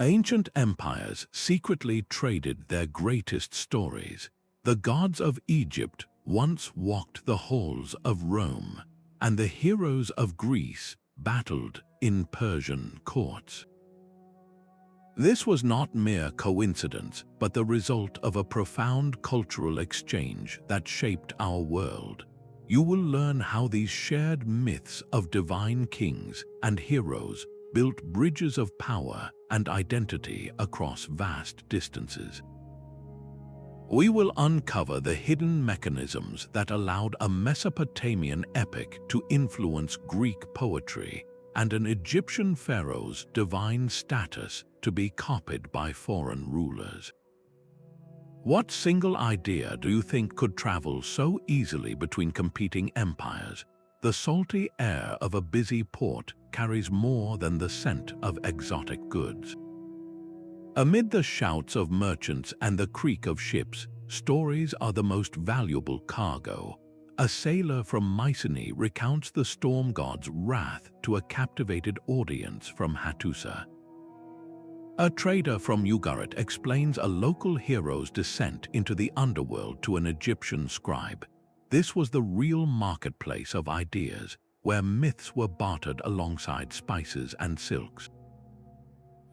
Ancient empires secretly traded their greatest stories. The gods of Egypt once walked the halls of Rome, and the heroes of Greece battled in Persian courts. This was not mere coincidence, but the result of a profound cultural exchange that shaped our world. You will learn how these shared myths of divine kings and heroes built bridges of power and identity across vast distances. We will uncover the hidden mechanisms that allowed a Mesopotamian epic to influence Greek poetry and an Egyptian pharaoh's divine status to be copied by foreign rulers. What single idea do you think could travel so easily between competing empires? The salty air of a busy port carries more than the scent of exotic goods. Amid the shouts of merchants and the creak of ships, stories are the most valuable cargo. A sailor from Mycenae recounts the storm god's wrath to a captivated audience from Hattusa. A trader from Ugarit explains a local hero's descent into the underworld to an Egyptian scribe. This was the real marketplace of ideas, where myths were bartered alongside spices and silks.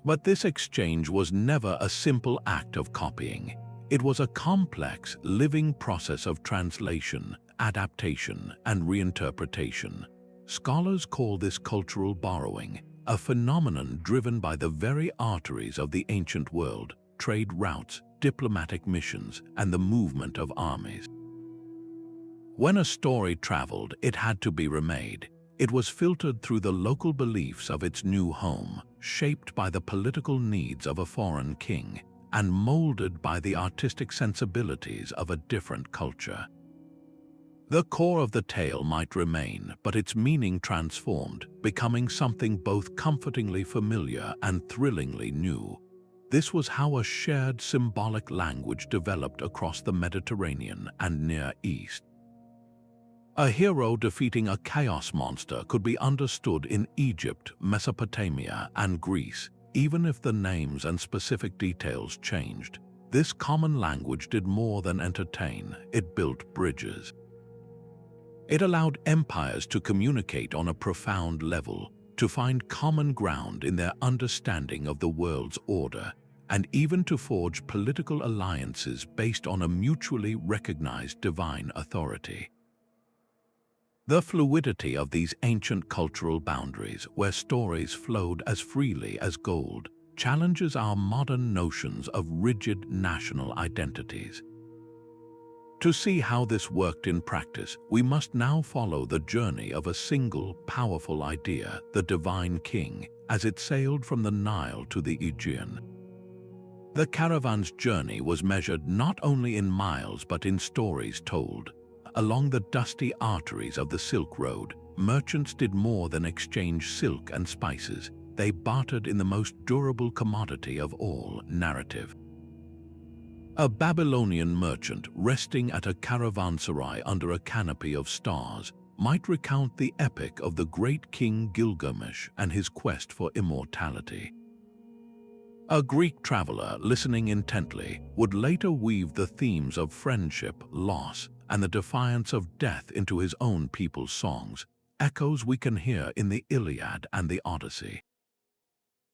But this exchange was never a simple act of copying. It was a complex, living process of translation, adaptation, and reinterpretation. Scholars call this cultural borrowing, a phenomenon driven by the very arteries of the ancient world: trade routes, diplomatic missions, and the movement of armies. When a story traveled, it had to be remade. It was filtered through the local beliefs of its new home, shaped by the political needs of a foreign king, and molded by the artistic sensibilities of a different culture. The core of the tale might remain, but its meaning transformed, becoming something both comfortingly familiar and thrillingly new. This was how a shared symbolic language developed across the Mediterranean and Near East. A hero defeating a chaos monster could be understood in Egypt, Mesopotamia, and Greece, even if the names and specific details changed. This common language did more than entertain; it built bridges. It allowed empires to communicate on a profound level, to find common ground in their understanding of the world's order, and even to forge political alliances based on a mutually recognized divine authority. The fluidity of these ancient cultural boundaries, where stories flowed as freely as gold, challenges our modern notions of rigid national identities. To see how this worked in practice, we must now follow the journey of a single, powerful idea, the divine king, as it sailed from the Nile to the Aegean. The caravan's journey was measured not only in miles but in stories told. Along the dusty arteries of the Silk Road, merchants did more than exchange silk and spices. They bartered in the most durable commodity of all, narrative. A Babylonian merchant resting at a caravanserai under a canopy of stars might recount the epic of the great king Gilgamesh and his quest for immortality. A Greek traveler listening intently would later weave the themes of friendship, loss, and the defiance of death into his own people's songs, echoes we can hear in the Iliad and the Odyssey.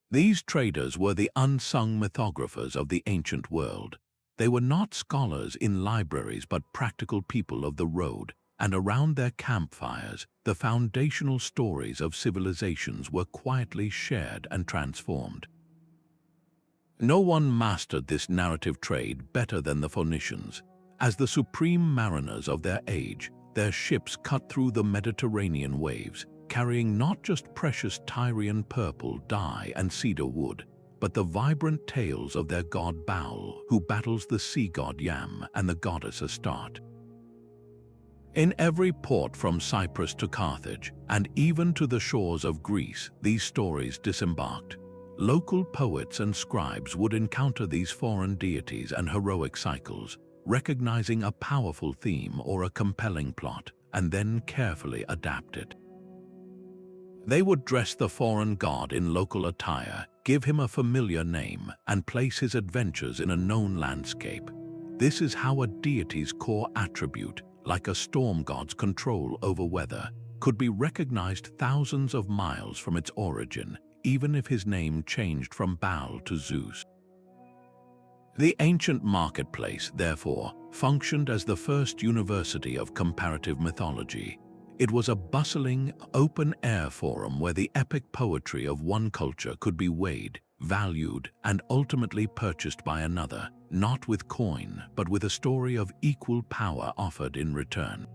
These traders were the unsung mythographers of the ancient world. They were not scholars in libraries but practical people of the road, and around their campfires, the foundational stories of civilizations were quietly shared and transformed. No one mastered this narrative trade better than the Phoenicians. As the supreme mariners of their age, their ships cut through the Mediterranean waves, carrying not just precious Tyrian purple dye and cedar wood, but the vibrant tales of their god Baal, who battles the sea god Yam and the goddess Astarte. In every port from Cyprus to Carthage, and even to the shores of Greece, these stories disembarked. Local poets and scribes would encounter these foreign deities and heroic cycles, recognizing a powerful theme or a compelling plot, and then carefully adapt it. They would dress the foreign god in local attire, give him a familiar name, and place his adventures in a known landscape. This is how a deity's core attribute, like a storm god's control over weather, could be recognized thousands of miles from its origin, even if his name changed from Baal to Zeus. The ancient marketplace, therefore, functioned as the first university of comparative mythology. It was a bustling, open-air forum where the epic poetry of one culture could be weighed, valued, and ultimately purchased by another, not with coin, but with a story of equal power offered in return.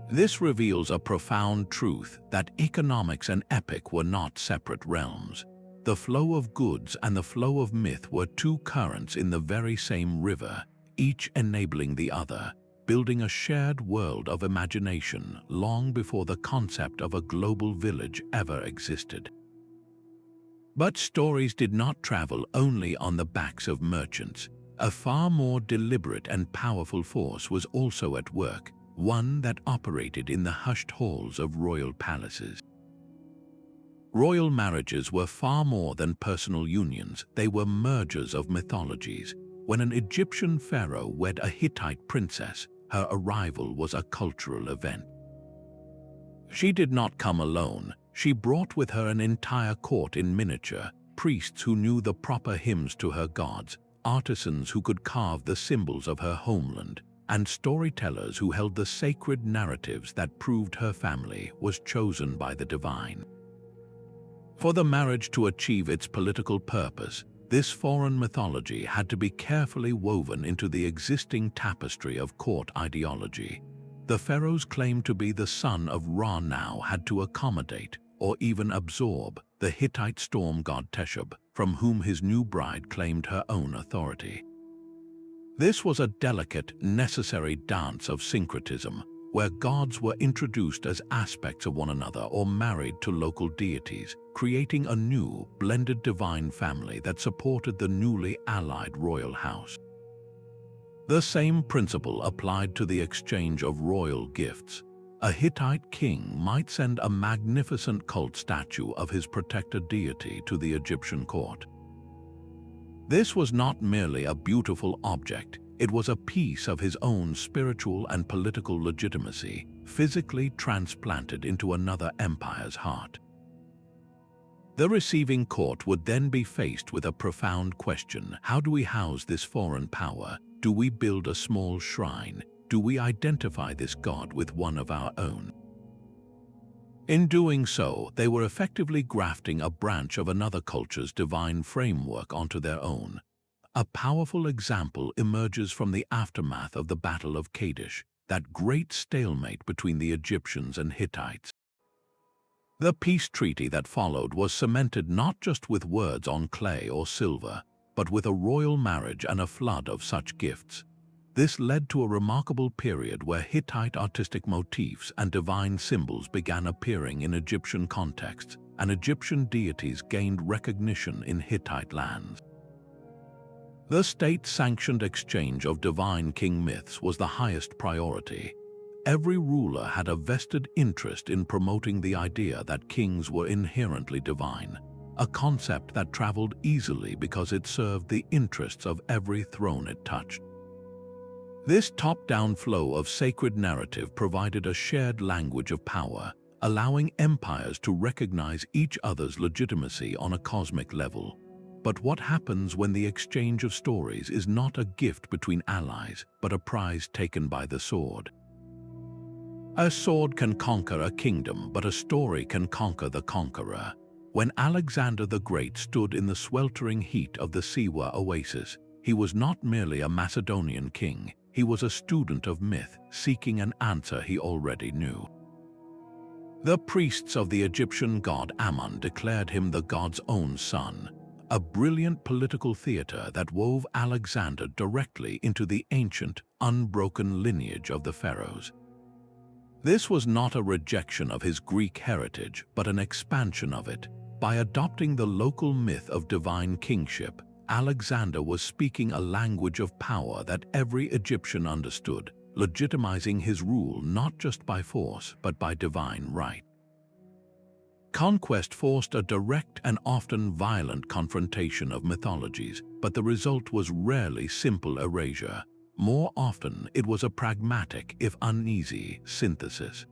This reveals a profound truth that economics and epic were not separate realms. The flow of goods and the flow of myth were two currents in the very same river, each enabling the other, building a shared world of imagination long before the concept of a global village ever existed. But stories did not travel only on the backs of merchants. A far more deliberate and powerful force was also at work, one that operated in the hushed halls of royal palaces. Royal marriages were far more than personal unions, they were mergers of mythologies. When an Egyptian pharaoh wed a Hittite princess, her arrival was a cultural event. She did not come alone. She brought with her an entire court in miniature, priests who knew the proper hymns to her gods, artisans who could carve the symbols of her homeland, and storytellers who held the sacred narratives that proved her family was chosen by the divine. For the marriage to achieve its political purpose, this foreign mythology had to be carefully woven into the existing tapestry of court ideology. The pharaoh's claim to be the son of Ra now had to accommodate, or even absorb, the Hittite storm god Teshub, from whom his new bride claimed her own authority. This was a delicate, necessary dance of syncretism, where gods were introduced as aspects of one another or married to local deities, creating a new, blended divine family that supported the newly allied royal house. The same principle applied to the exchange of royal gifts. A Hittite king might send a magnificent cult statue of his protector deity to the Egyptian court. This was not merely a beautiful object, it was a piece of his own spiritual and political legitimacy, physically transplanted into another empire's heart. The receiving court would then be faced with a profound question: how do we house this foreign power? Do we build a small shrine? Do we identify this god with one of our own? In doing so, they were effectively grafting a branch of another culture's divine framework onto their own. A powerful example emerges from the aftermath of the Battle of Kadesh, that great stalemate between the Egyptians and Hittites. The peace treaty that followed was cemented not just with words on clay or silver, but with a royal marriage and a flood of such gifts. This led to a remarkable period where Hittite artistic motifs and divine symbols began appearing in Egyptian contexts, and Egyptian deities gained recognition in Hittite lands. The state-sanctioned exchange of divine king myths was the highest priority. Every ruler had a vested interest in promoting the idea that kings were inherently divine, a concept that traveled easily because it served the interests of every throne it touched. This top-down flow of sacred narrative provided a shared language of power, allowing empires to recognize each other's legitimacy on a cosmic level. But what happens when the exchange of stories is not a gift between allies, but a prize taken by the sword? A sword can conquer a kingdom, but a story can conquer the conqueror. When Alexander the Great stood in the sweltering heat of the Siwa oasis, he was not merely a Macedonian king, he was a student of myth, seeking an answer he already knew. The priests of the Egyptian god Ammon declared him the god's own son, a brilliant political theater that wove Alexander directly into the ancient, unbroken lineage of the pharaohs. This was not a rejection of his Greek heritage, but an expansion of it. By adopting the local myth of divine kingship, Alexander was speaking a language of power that every Egyptian understood, legitimizing his rule not just by force, but by divine right. Conquest forced a direct and often violent confrontation of mythologies, but the result was rarely simple erasure. More often, it was a pragmatic, if uneasy, synthesis.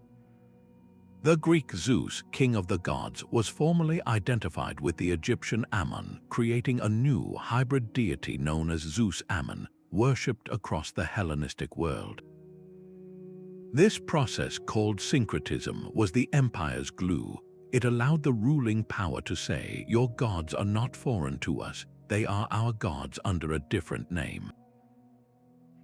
The Greek Zeus, king of the gods, was formally identified with the Egyptian Ammon, creating a new hybrid deity known as Zeus-Ammon, worshipped across the Hellenistic world. This process, called syncretism, was the empire's glue. It allowed the ruling power to say, "Your gods are not foreign to us, they are our gods under a different name.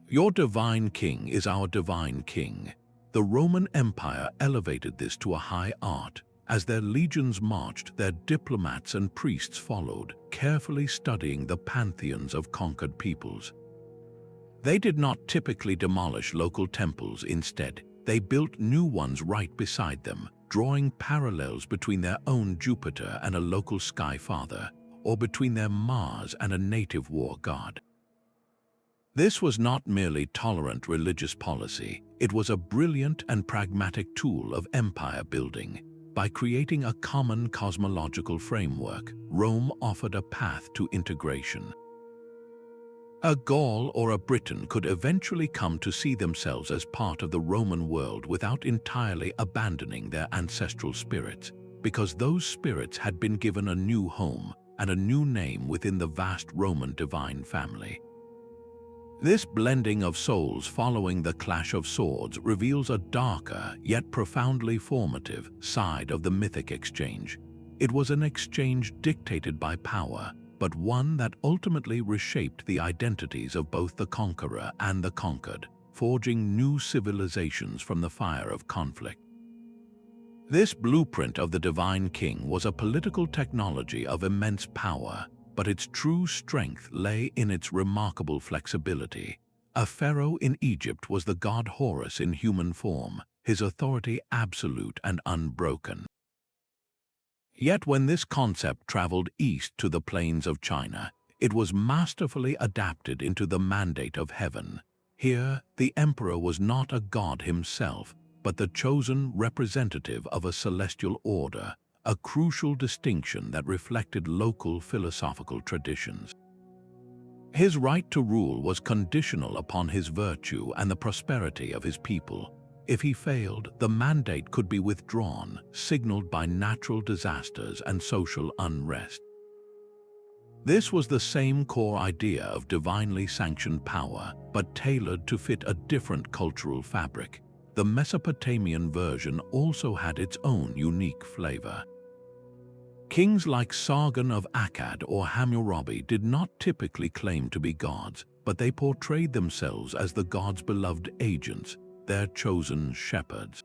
Your divine king is our divine king." The Roman Empire elevated this to a high art. As their legions marched, their diplomats and priests followed, carefully studying the pantheons of conquered peoples. They did not typically demolish local temples. Instead, they built new ones right beside them, drawing parallels between their own Jupiter and a local sky father, or between their Mars and a native war god. This was not merely tolerant religious policy, it was a brilliant and pragmatic tool of empire building. By creating a common cosmological framework, Rome offered a path to integration. A Gaul or a Briton could eventually come to see themselves as part of the Roman world without entirely abandoning their ancestral spirits, because those spirits had been given a new home and a new name within the vast Roman divine family. This blending of souls following the clash of swords reveals a darker, yet profoundly formative, side of the mythic exchange. It was an exchange dictated by power, but one that ultimately reshaped the identities of both the conqueror and the conquered, forging new civilizations from the fire of conflict. This blueprint of the divine king was a political technology of immense power, but its true strength lay in its remarkable flexibility. A pharaoh in Egypt was the god Horus in human form, his authority absolute and unbroken. Yet when this concept traveled east to the plains of China, it was masterfully adapted into the mandate of heaven. Here, the emperor was not a god himself, but the chosen representative of a celestial order, a crucial distinction that reflected local philosophical traditions. His right to rule was conditional upon his virtue and the prosperity of his people. If he failed, the mandate could be withdrawn, signaled by natural disasters and social unrest. This was the same core idea of divinely sanctioned power, but tailored to fit a different cultural fabric. The Mesopotamian version also had its own unique flavor. Kings like Sargon of Akkad or Hammurabi did not typically claim to be gods, but they portrayed themselves as the gods' beloved agents, their chosen shepherds.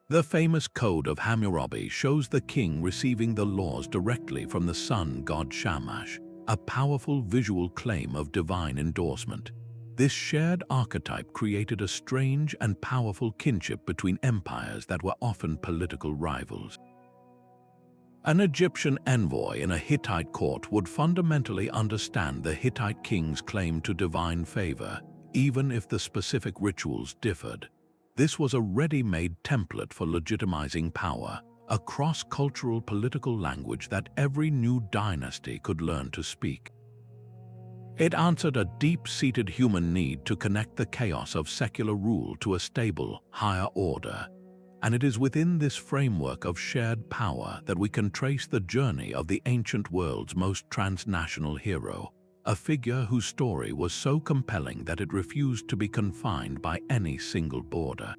The famous Code of Hammurabi shows the king receiving the laws directly from the sun god Shamash, a powerful visual claim of divine endorsement. This shared archetype created a strange and powerful kinship between empires that were often political rivals. An Egyptian envoy in a Hittite court would fundamentally understand the Hittite king's claim to divine favor, even if the specific rituals differed. This was a ready-made template for legitimizing power, a cross-cultural political language that every new dynasty could learn to speak. It answered a deep-seated human need to connect the chaos of secular rule to a stable, higher order. And it is within this framework of shared power that we can trace the journey of the ancient world's most transnational hero, a figure whose story was so compelling that it refused to be confined by any single border.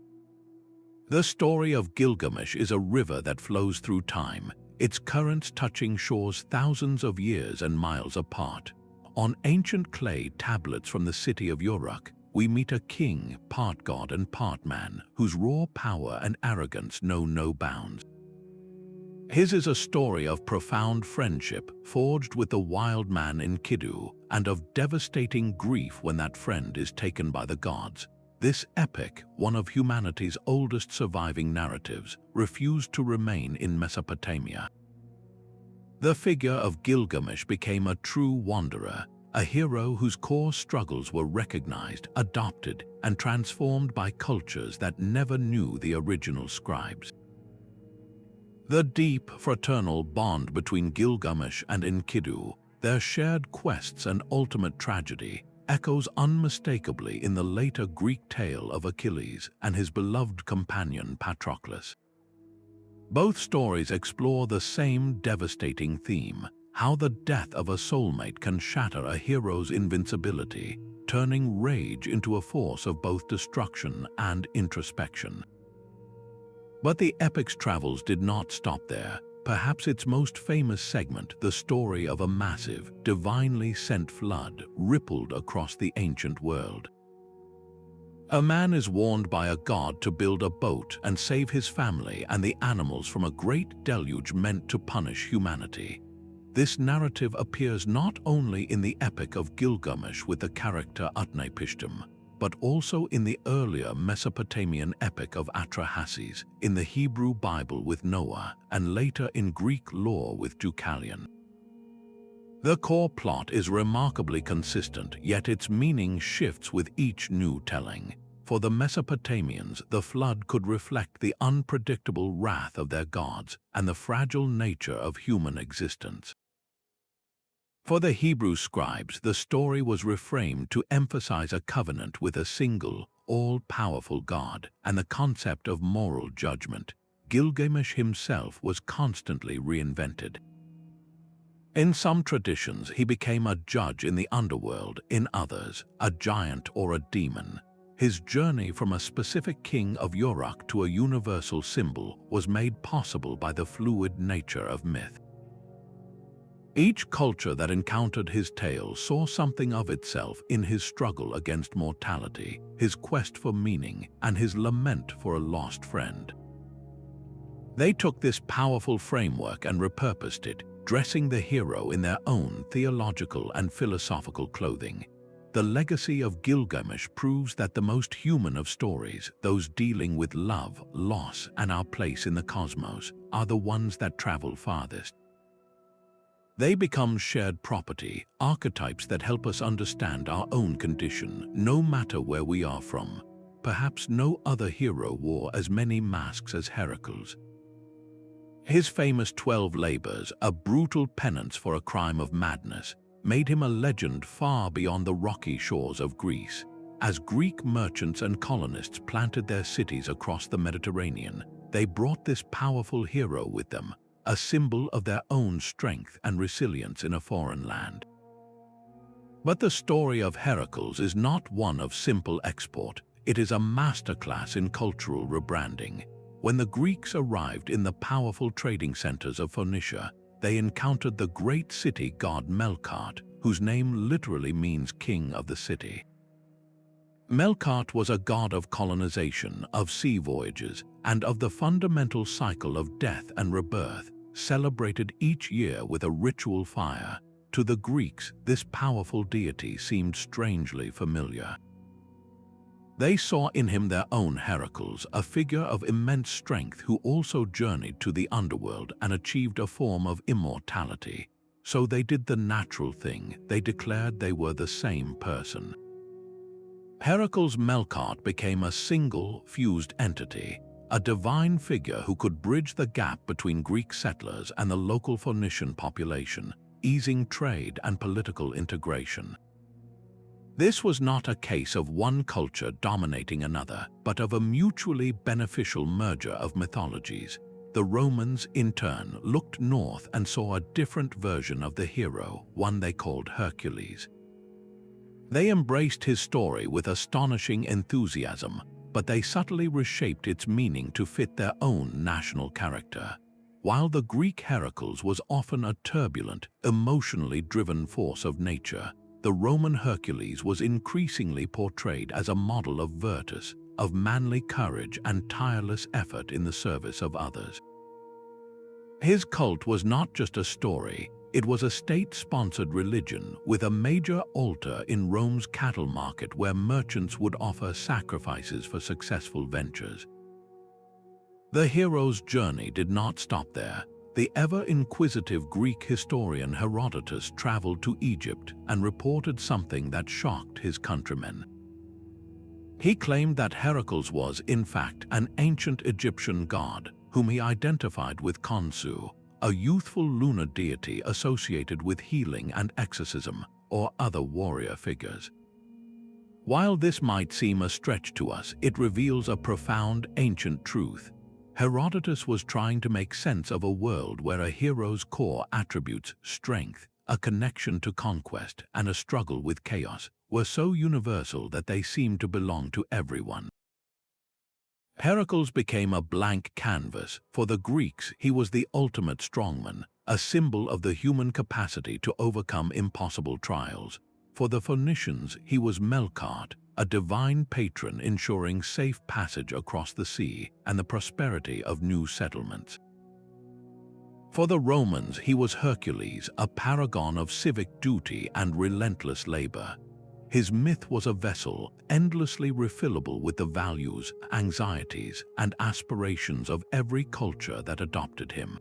The story of Gilgamesh is a river that flows through time, its currents touching shores thousands of years and miles apart. On ancient clay tablets from the city of Uruk, we meet a king, part god and part man, whose raw power and arrogance know no bounds. His is a story of profound friendship forged with the wild man in Kiddu, and of devastating grief when that friend is taken by the gods. This epic, one of humanity's oldest surviving narratives, refused to remain in Mesopotamia. The figure of Gilgamesh became a true wanderer, a hero whose core struggles were recognized, adopted, and transformed by cultures that never knew the original scribes. The deep fraternal bond between Gilgamesh and Enkidu, their shared quests and ultimate tragedy, echoes unmistakably in the later Greek tale of Achilles and his beloved companion Patroclus. Both stories explore the same devastating theme: how the death of a soulmate can shatter a hero's invincibility, turning rage into a force of both destruction and introspection. But the epic's travels did not stop there. Perhaps its most famous segment, the story of a massive, divinely sent flood, rippled across the ancient world. A man is warned by a god to build a boat and save his family and the animals from a great deluge meant to punish humanity. This narrative appears not only in the Epic of Gilgamesh with the character Utnapishtim, but also in the earlier Mesopotamian Epic of Atrahasis, in the Hebrew Bible with Noah, and later in Greek lore with Deucalion. The core plot is remarkably consistent, yet its meaning shifts with each new telling. For the Mesopotamians, the flood could reflect the unpredictable wrath of their gods and the fragile nature of human existence. For the Hebrew scribes, the story was reframed to emphasize a covenant with a single, all-powerful God and the concept of moral judgment. Gilgamesh himself was constantly reinvented. In some traditions, he became a judge in the underworld, in others, a giant or a demon. His journey from a specific king of Uruk to a universal symbol was made possible by the fluid nature of myth. Each culture that encountered his tale saw something of itself in his struggle against mortality, his quest for meaning, and his lament for a lost friend. They took this powerful framework and repurposed it, dressing the hero in their own theological and philosophical clothing. The legacy of Gilgamesh proves that the most human of stories, those dealing with love, loss, and our place in the cosmos, are the ones that travel farthest. They become shared property, archetypes that help us understand our own condition, no matter where we are from. Perhaps no other hero wore as many masks as Heracles. His famous 12 labors, a brutal penance for a crime of madness, made him a legend far beyond the rocky shores of Greece. As Greek merchants and colonists planted their cities across the Mediterranean, they brought this powerful hero with them, a symbol of their own strength and resilience in a foreign land. But the story of Heracles is not one of simple export. It is a masterclass in cultural rebranding. When the Greeks arrived in the powerful trading centers of Phoenicia, they encountered the great city god Melkart, whose name literally means king of the city. Melkart was a god of colonization, of sea voyages, and of the fundamental cycle of death and rebirth, celebrated each year with a ritual fire. To the Greeks, this powerful deity seemed strangely familiar. They saw in him their own Heracles, a figure of immense strength who also journeyed to the underworld and achieved a form of immortality. So they did the natural thing. They declared they were the same person. Heracles Melkart became a single, fused entity, a divine figure who could bridge the gap between Greek settlers and the local Phoenician population, easing trade and political integration. This was not a case of one culture dominating another, but of a mutually beneficial merger of mythologies. The Romans, in turn, looked north and saw a different version of the hero, one they called Hercules. They embraced his story with astonishing enthusiasm, but they subtly reshaped its meaning to fit their own national character. While the Greek Heracles was often a turbulent, emotionally driven force of nature, the Roman Hercules was increasingly portrayed as a model of virtus, of manly courage and tireless effort in the service of others. His cult was not just a story, it was a state-sponsored religion with a major altar in Rome's cattle market where merchants would offer sacrifices for successful ventures. The hero's journey did not stop there. The ever-inquisitive Greek historian Herodotus traveled to Egypt and reported something that shocked his countrymen. He claimed that Heracles was, in fact, an ancient Egyptian god, whom he identified with Khonsu, a youthful lunar deity associated with healing and exorcism, or other warrior figures. While this might seem a stretch to us, it reveals a profound ancient truth. Herodotus was trying to make sense of a world where a hero's core attributes, strength, a connection to conquest, and a struggle with chaos, were so universal that they seemed to belong to everyone. Heracles became a blank canvas. For the Greeks, he was the ultimate strongman, a symbol of the human capacity to overcome impossible trials. For the Phoenicians, he was Melkart, a divine patron ensuring safe passage across the sea and the prosperity of new settlements. For the Romans, he was Hercules, a paragon of civic duty and relentless labor. His myth was a vessel, endlessly refillable with the values, anxieties, and aspirations of every culture that adopted him.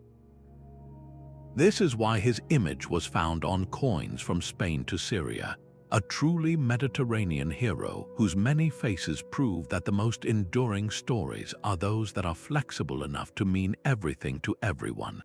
This is why his image was found on coins from Spain to Syria, a truly Mediterranean hero whose many faces prove that the most enduring stories are those that are flexible enough to mean everything to everyone.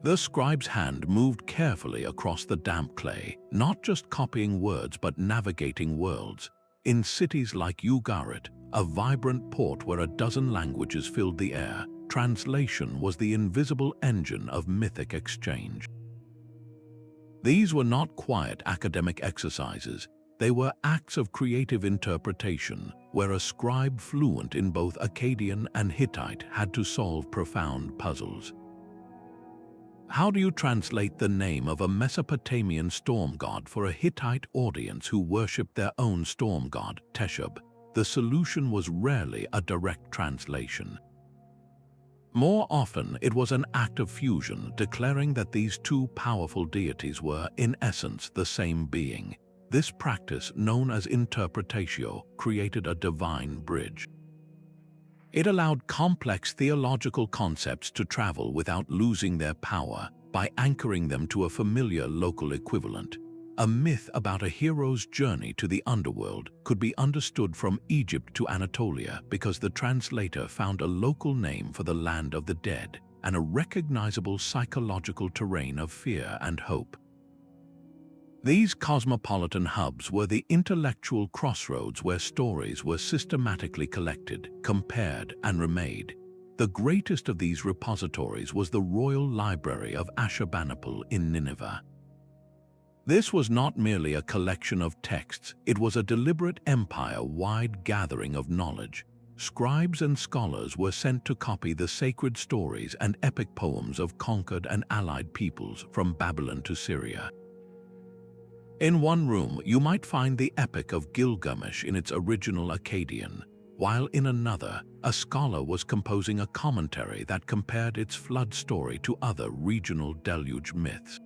The scribe's hand moved carefully across the damp clay, not just copying words but navigating worlds. In cities like Ugarit, a vibrant port where a dozen languages filled the air, translation was the invisible engine of mythic exchange. These were not quiet academic exercises, they were acts of creative interpretation, where a scribe fluent in both Akkadian and Hittite had to solve profound puzzles. How do you translate the name of a Mesopotamian storm god for a Hittite audience who worshipped their own storm god, Teshub? The solution was rarely a direct translation. More often, it was an act of fusion, declaring that these two powerful deities were, in essence, the same being. This practice, known as Interpretatio, created a divine bridge. It allowed complex theological concepts to travel without losing their power by anchoring them to a familiar local equivalent. A myth about a hero's journey to the underworld could be understood from Egypt to Anatolia because the translator found a local name for the land of the dead and a recognizable psychological terrain of fear and hope. These cosmopolitan hubs were the intellectual crossroads where stories were systematically collected, compared, and remade. The greatest of these repositories was the Royal Library of Ashurbanipal in Nineveh. This was not merely a collection of texts, it was a deliberate empire-wide gathering of knowledge. Scribes and scholars were sent to copy the sacred stories and epic poems of conquered and allied peoples from Babylon to Syria. In one room, you might find the Epic of Gilgamesh in its original Akkadian, while in another, a scholar was composing a commentary that compared its flood story to other regional deluge myths.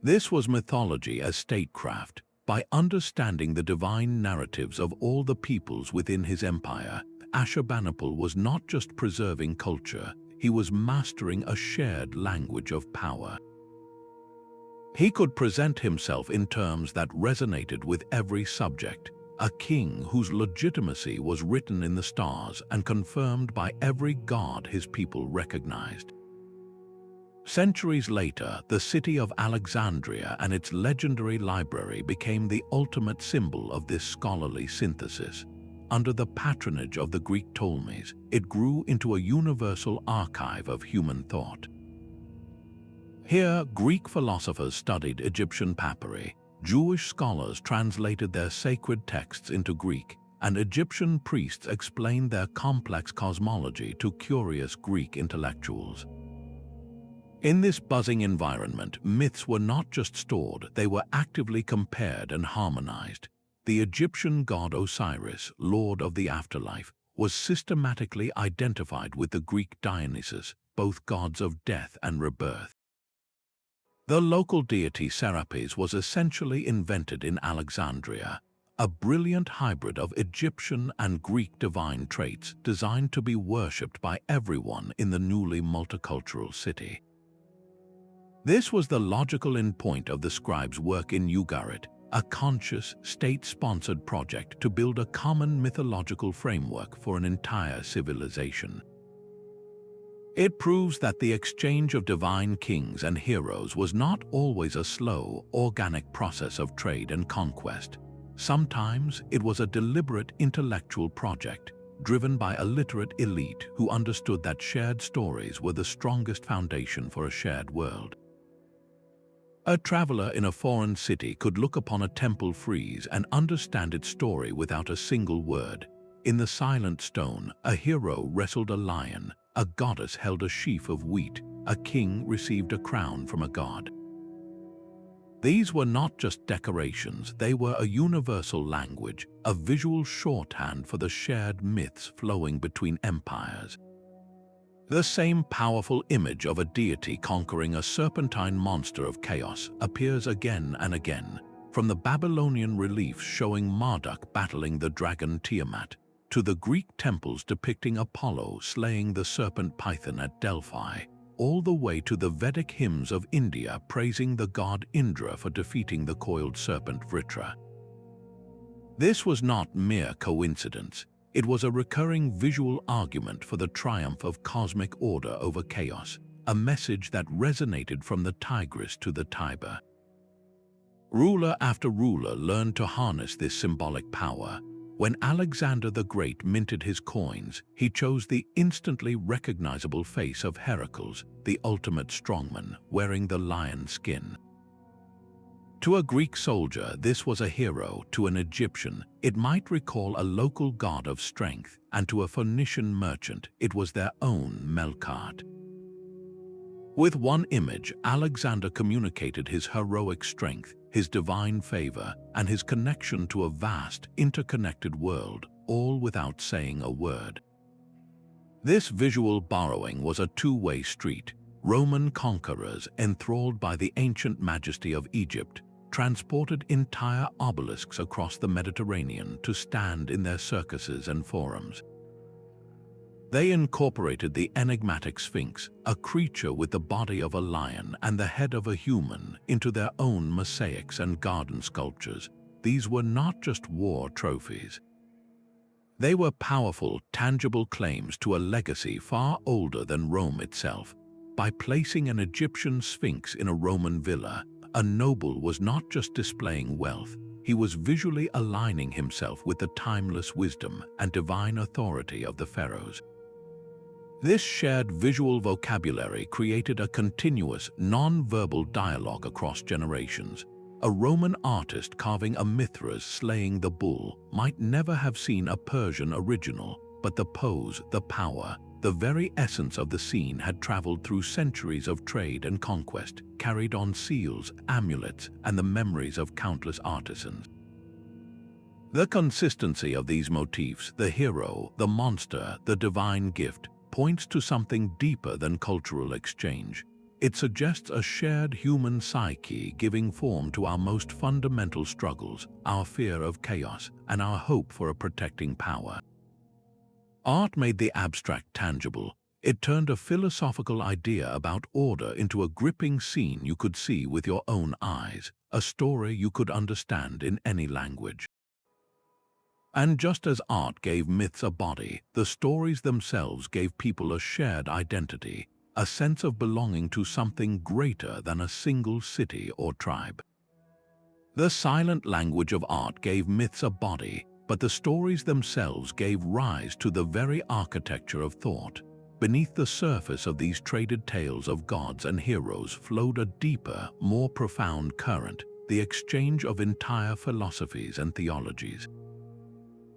This was mythology as statecraft. By understanding the divine narratives of all the peoples within his empire, Ashurbanipal was not just preserving culture, he was mastering a shared language of power. He could present himself in terms that resonated with every subject, a king whose legitimacy was written in the stars and confirmed by every god his people recognized. Centuries later, the city of Alexandria and its legendary library became the ultimate symbol of this scholarly synthesis. Under the patronage of the Greek Ptolemies, it grew into a universal archive of human thought. Here, Greek philosophers studied Egyptian papyri, Jewish scholars translated their sacred texts into Greek, and Egyptian priests explained their complex cosmology to curious Greek intellectuals. In this buzzing environment, myths were not just stored, they were actively compared and harmonized. The Egyptian god Osiris, lord of the afterlife, was systematically identified with the Greek Dionysus, both gods of death and rebirth. The local deity Serapis was essentially invented in Alexandria, a brilliant hybrid of Egyptian and Greek divine traits designed to be worshipped by everyone in the newly multicultural city. This was the logical endpoint of the scribe's work in Ugarit, a conscious, state-sponsored project to build a common mythological framework for an entire civilization. It proves that the exchange of divine kings and heroes was not always a slow, organic process of trade and conquest. Sometimes it was a deliberate intellectual project, driven by a literate elite who understood that shared stories were the strongest foundation for a shared world. A traveler in a foreign city could look upon a temple frieze and understand its story without a single word. In the silent stone, a hero wrestled a lion, a goddess held a sheaf of wheat, a king received a crown from a god. These were not just decorations, they were a universal language, a visual shorthand for the shared myths flowing between empires. The same powerful image of a deity conquering a serpentine monster of chaos appears again and again, from the Babylonian reliefs showing Marduk battling the dragon Tiamat, to the Greek temples depicting Apollo slaying the serpent Python at Delphi, all the way to the Vedic hymns of India praising the god Indra for defeating the coiled serpent Vritra. This was not mere coincidence. It was a recurring visual argument for the triumph of cosmic order over chaos, a message that resonated from the Tigris to the Tiber. Ruler after ruler learned to harness this symbolic power. When Alexander the Great minted his coins, he chose the instantly recognizable face of Heracles, the ultimate strongman, wearing the lion skin. To a Greek soldier, this was a hero. To an Egyptian, it might recall a local god of strength, and to a Phoenician merchant, it was their own Melkart. With one image, Alexander communicated his heroic strength, his divine favor, and his connection to a vast, interconnected world, all without saying a word. This visual borrowing was a two-way street. Roman conquerors, enthralled by the ancient majesty of Egypt, transported entire obelisks across the Mediterranean to stand in their circuses and forums. They incorporated the enigmatic Sphinx, a creature with the body of a lion and the head of a human, into their own mosaics and garden sculptures. These were not just war trophies. They were powerful, tangible claims to a legacy far older than Rome itself. By placing an Egyptian Sphinx in a Roman villa, a noble was not just displaying wealth, he was visually aligning himself with the timeless wisdom and divine authority of the pharaohs. This shared visual vocabulary created a continuous, non-verbal dialogue across generations. A Roman artist carving a Mithras slaying the bull might never have seen a Persian original, but the pose, the power, the very essence of the scene had traveled through centuries of trade and conquest, carried on seals, amulets, and the memories of countless artisans. The consistency of these motifs, the hero, the monster, the divine gift, points to something deeper than cultural exchange. It suggests a shared human psyche giving form to our most fundamental struggles, our fear of chaos, and our hope for a protecting power. Art made the abstract tangible. It turned a philosophical idea about order into a gripping scene you could see with your own eyes, a story you could understand in any language. And just as art gave myths a body, the stories themselves gave people a shared identity, a sense of belonging to something greater than a single city or tribe. The silent language of art gave myths a body, but the stories themselves gave rise to the very architecture of thought. Beneath the surface of these traded tales of gods and heroes flowed a deeper, more profound current, the exchange of entire philosophies and theologies.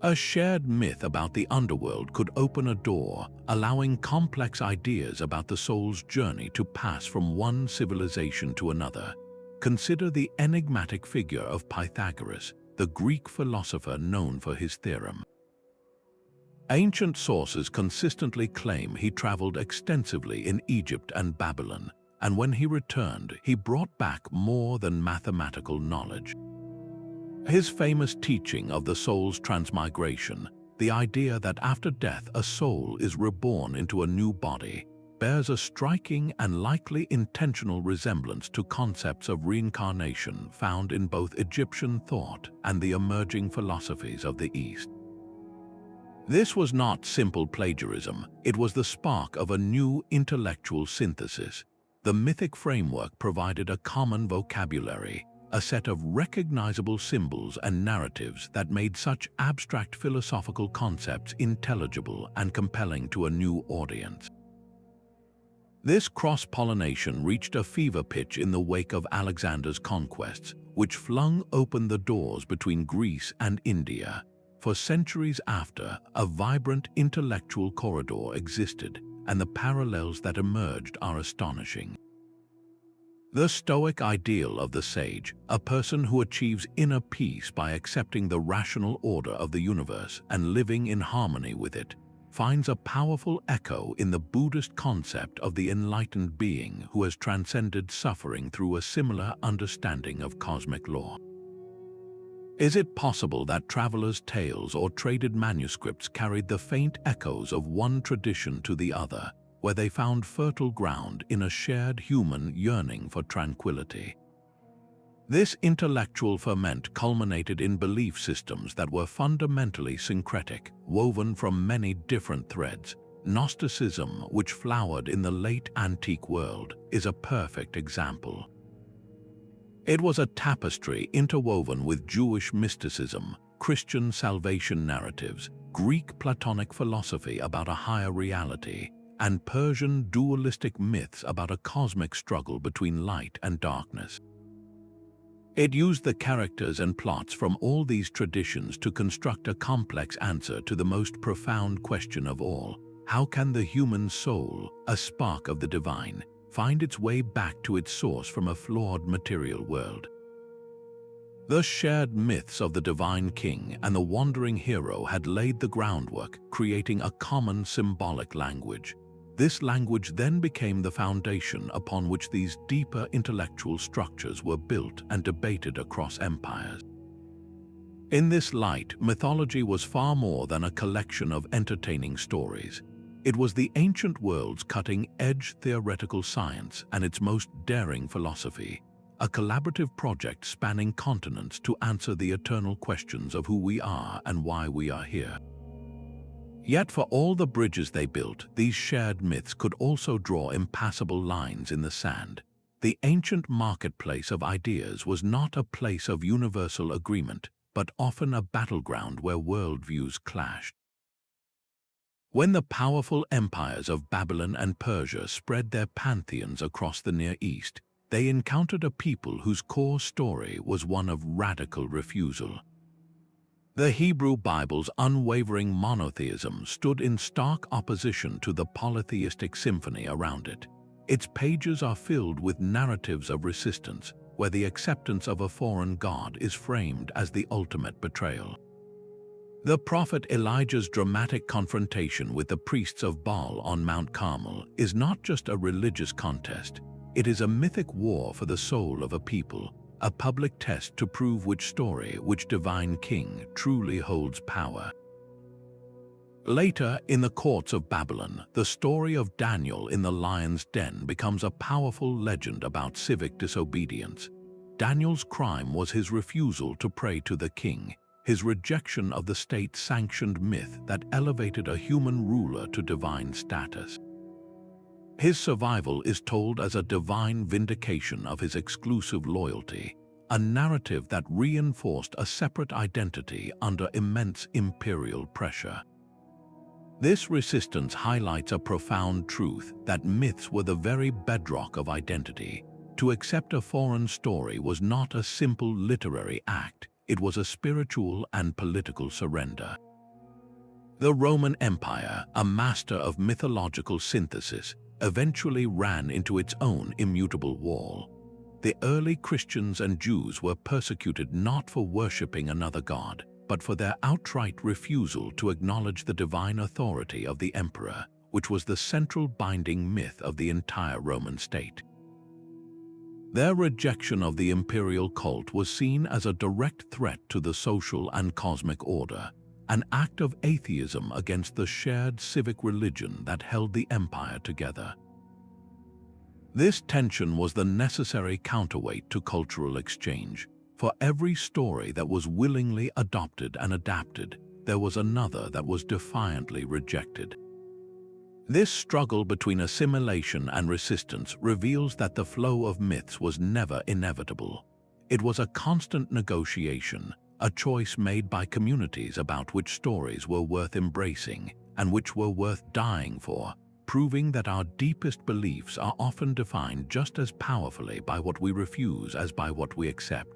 A shared myth about the underworld could open a door, allowing complex ideas about the soul's journey to pass from one civilization to another. Consider the enigmatic figure of Pythagoras, the Greek philosopher known for his theorem. Ancient sources consistently claim he traveled extensively in Egypt and Babylon, and when he returned, he brought back more than mathematical knowledge. His famous teaching of the soul's transmigration, the idea that after death a soul is reborn into a new body, bears a striking and likely intentional resemblance to concepts of reincarnation found in both Egyptian thought and the emerging philosophies of the East. This was not simple plagiarism, it was the spark of a new intellectual synthesis. The mythic framework provided a common vocabulary, a set of recognizable symbols and narratives that made such abstract philosophical concepts intelligible and compelling to a new audience. This cross-pollination reached a fever pitch in the wake of Alexander's conquests, which flung open the doors between Greece and India. For centuries after, a vibrant intellectual corridor existed, and the parallels that emerged are astonishing. The Stoic ideal of the sage, a person who achieves inner peace by accepting the rational order of the universe and living in harmony with it, finds a powerful echo in the Buddhist concept of the enlightened being who has transcended suffering through a similar understanding of cosmic law. Is it possible that travelers' tales or traded manuscripts carried the faint echoes of one tradition to the other, where they found fertile ground in a shared human yearning for tranquility? This intellectual ferment culminated in belief systems that were fundamentally syncretic, woven from many different threads. Gnosticism, which flowered in the late antique world, is a perfect example. It was a tapestry interwoven with Jewish mysticism, Christian salvation narratives, Greek Platonic philosophy about a higher reality, and Persian dualistic myths about a cosmic struggle between light and darkness. It used the characters and plots from all these traditions to construct a complex answer to the most profound question of all: how can the human soul, a spark of the divine, find its way back to its source from a flawed material world? The shared myths of the divine king and the wandering hero had laid the groundwork, creating a common symbolic language. This language then became the foundation upon which these deeper intellectual structures were built and debated across empires. In this light, mythology was far more than a collection of entertaining stories. It was the ancient world's cutting-edge theoretical science and its most daring philosophy, a collaborative project spanning continents to answer the eternal questions of who we are and why we are here. Yet for all the bridges they built, these shared myths could also draw impassable lines in the sand. The ancient marketplace of ideas was not a place of universal agreement, but often a battleground where worldviews clashed. When the powerful empires of Babylon and Persia spread their pantheons across the Near East, they encountered a people whose core story was one of radical refusal. The Hebrew Bible's unwavering monotheism stood in stark opposition to the polytheistic symphony around it. Its pages are filled with narratives of resistance, where the acceptance of a foreign god is framed as the ultimate betrayal. The prophet Elijah's dramatic confrontation with the priests of Baal on Mount Carmel is not just a religious contest, it is a mythic war for the soul of a people, a public test to prove which divine king truly holds power. Later, in the courts of Babylon, the story of Daniel in the lion's den becomes a powerful legend about civic disobedience. Daniel's crime was his refusal to pray to the king, his rejection of the state-sanctioned myth that elevated a human ruler to divine status. His survival is told as a divine vindication of his exclusive loyalty, a narrative that reinforced a separate identity under immense imperial pressure. This resistance highlights a profound truth that myths were the very bedrock of identity. To accept a foreign story was not a simple literary act, it was a spiritual and political surrender. The Roman Empire, a master of mythological synthesis, eventually ran into its own immutable wall. The early Christians and Jews were persecuted not for worshipping another god, but for their outright refusal to acknowledge the divine authority of the emperor, which was the central binding myth of the entire Roman state. Their rejection of the imperial cult was seen as a direct threat to the social and cosmic order, an act of atheism against the shared civic religion that held the empire together. This tension was the necessary counterweight to cultural exchange. For every story that was willingly adopted and adapted, there was another that was defiantly rejected. This struggle between assimilation and resistance reveals that the flow of myths was never inevitable. It was a constant negotiation, a choice made by communities about which stories were worth embracing and which were worth dying for, proving that our deepest beliefs are often defined just as powerfully by what we refuse as by what we accept.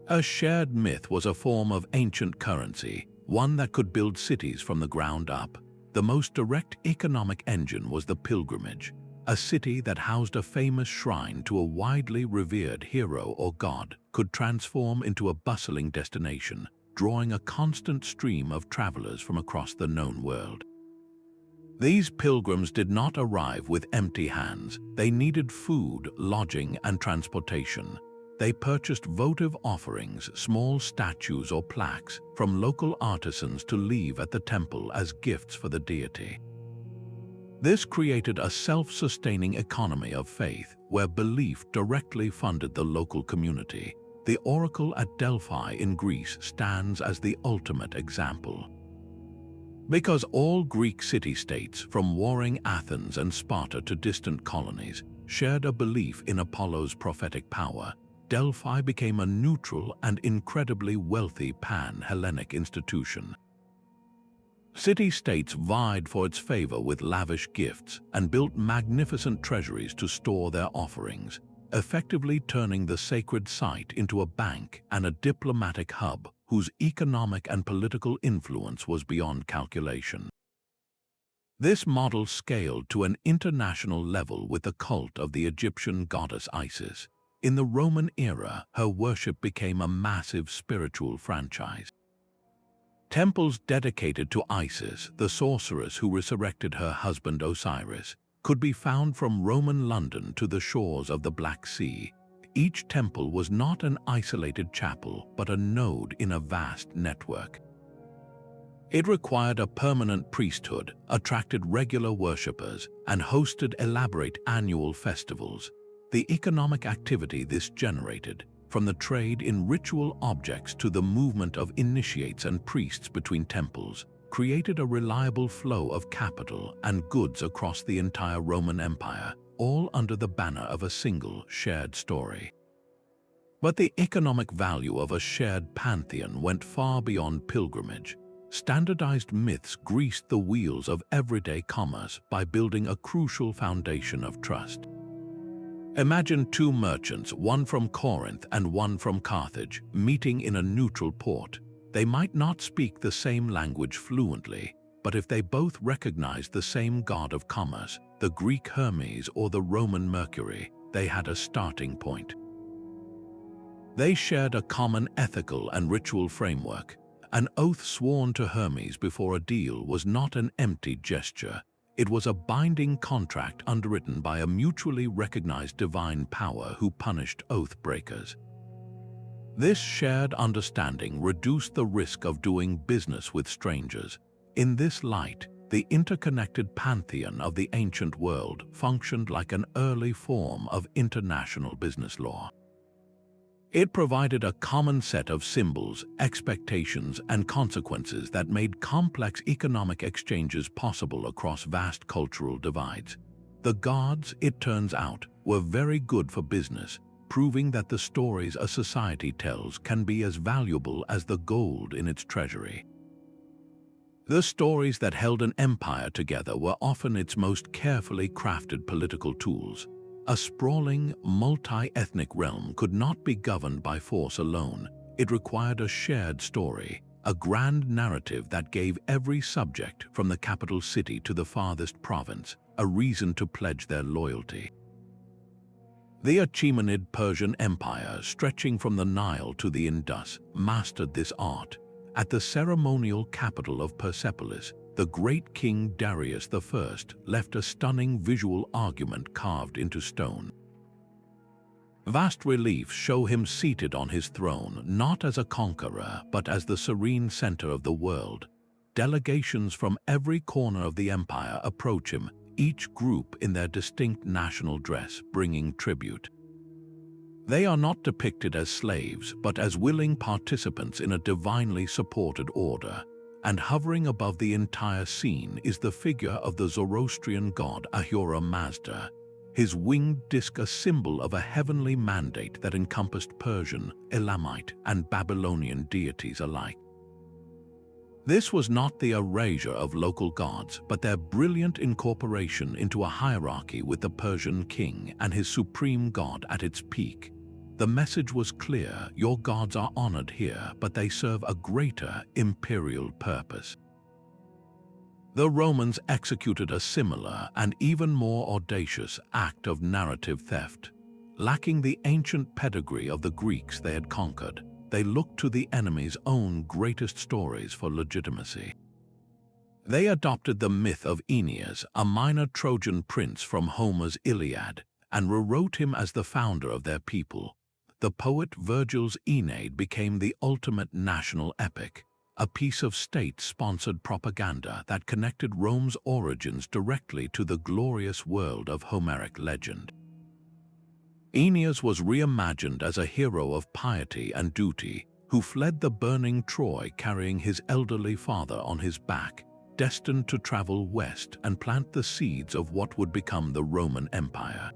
A shared myth was a form of ancient currency, one that could build cities from the ground up. The most direct economic engine was the pilgrimage. A city that housed a famous shrine to a widely revered hero or god could transform into a bustling destination, drawing a constant stream of travelers from across the known world. These pilgrims did not arrive with empty hands. They needed food, lodging, and transportation. They purchased votive offerings, small statues or plaques, from local artisans to leave at the temple as gifts for the deity. This created a self-sustaining economy of faith, where belief directly funded the local community. The oracle at Delphi in Greece stands as the ultimate example. Because all Greek city-states, from warring Athens and Sparta to distant colonies, shared a belief in Apollo's prophetic power, Delphi became a neutral and incredibly wealthy pan-Hellenic institution. City-states vied for its favor with lavish gifts and built magnificent treasuries to store their offerings, effectively turning the sacred site into a bank and a diplomatic hub whose economic and political influence was beyond calculation. This model scaled to an international level with the cult of the Egyptian goddess Isis. In the Roman era, her worship became a massive spiritual franchise. Temples dedicated to Isis, the sorceress who resurrected her husband Osiris, could be found from Roman London to the shores of the Black Sea. Each temple was not an isolated chapel, but a node in a vast network. It required a permanent priesthood, attracted regular worshippers, and hosted elaborate annual festivals. The economic activity this generated, from the trade in ritual objects to the movement of initiates and priests between temples, created a reliable flow of capital and goods across the entire Roman Empire, all under the banner of a single shared story. But the economic value of a shared pantheon went far beyond pilgrimage. Standardized myths greased the wheels of everyday commerce by building a crucial foundation of trust. Imagine two merchants, one from Corinth and one from Carthage, meeting in a neutral port. They might not speak the same language fluently, but if they both recognized the same god of commerce, the Greek Hermes or the Roman Mercury, they had a starting point. They shared a common ethical and ritual framework. An oath sworn to Hermes before a deal was not an empty gesture. It was a binding contract underwritten by a mutually recognized divine power who punished oath breakers. This shared understanding reduced the risk of doing business with strangers. In this light, the interconnected pantheon of the ancient world functioned like an early form of international business law. It provided a common set of symbols, expectations, and consequences that made complex economic exchanges possible across vast cultural divides. The gods, it turns out, were very good for business, proving that the stories a society tells can be as valuable as the gold in its treasury. The stories that held an empire together were often its most carefully crafted political tools. A sprawling, multi-ethnic realm could not be governed by force alone. It required a shared story, a grand narrative that gave every subject, from the capital city to the farthest province, a reason to pledge their loyalty. The Achaemenid Persian Empire, stretching from the Nile to the Indus, mastered this art. At the ceremonial capital of Persepolis, the great king Darius I left a stunning visual argument carved into stone. Vast reliefs show him seated on his throne, not as a conqueror, but as the serene center of the world. Delegations from every corner of the empire approach him, each group in their distinct national dress, bringing tribute. They are not depicted as slaves, but as willing participants in a divinely supported order, and hovering above the entire scene is the figure of the Zoroastrian god Ahura Mazda, his winged disc a symbol of a heavenly mandate that encompassed Persian, Elamite, and Babylonian deities alike. This was not the erasure of local gods, but their brilliant incorporation into a hierarchy with the Persian king and his supreme god at its peak. The message was clear: your gods are honored here, but they serve a greater imperial purpose. The Romans executed a similar and even more audacious act of narrative theft. Lacking the ancient pedigree of the Greeks they had conquered, they looked to the enemy's own greatest stories for legitimacy. They adopted the myth of Aeneas, a minor Trojan prince from Homer's Iliad, and rewrote him as the founder of their people. The poet Virgil's Aeneid became the ultimate national epic, a piece of state-sponsored propaganda that connected Rome's origins directly to the glorious world of Homeric legend. Aeneas was reimagined as a hero of piety and duty, who fled the burning Troy carrying his elderly father on his back, destined to travel west and plant the seeds of what would become the Roman Empire.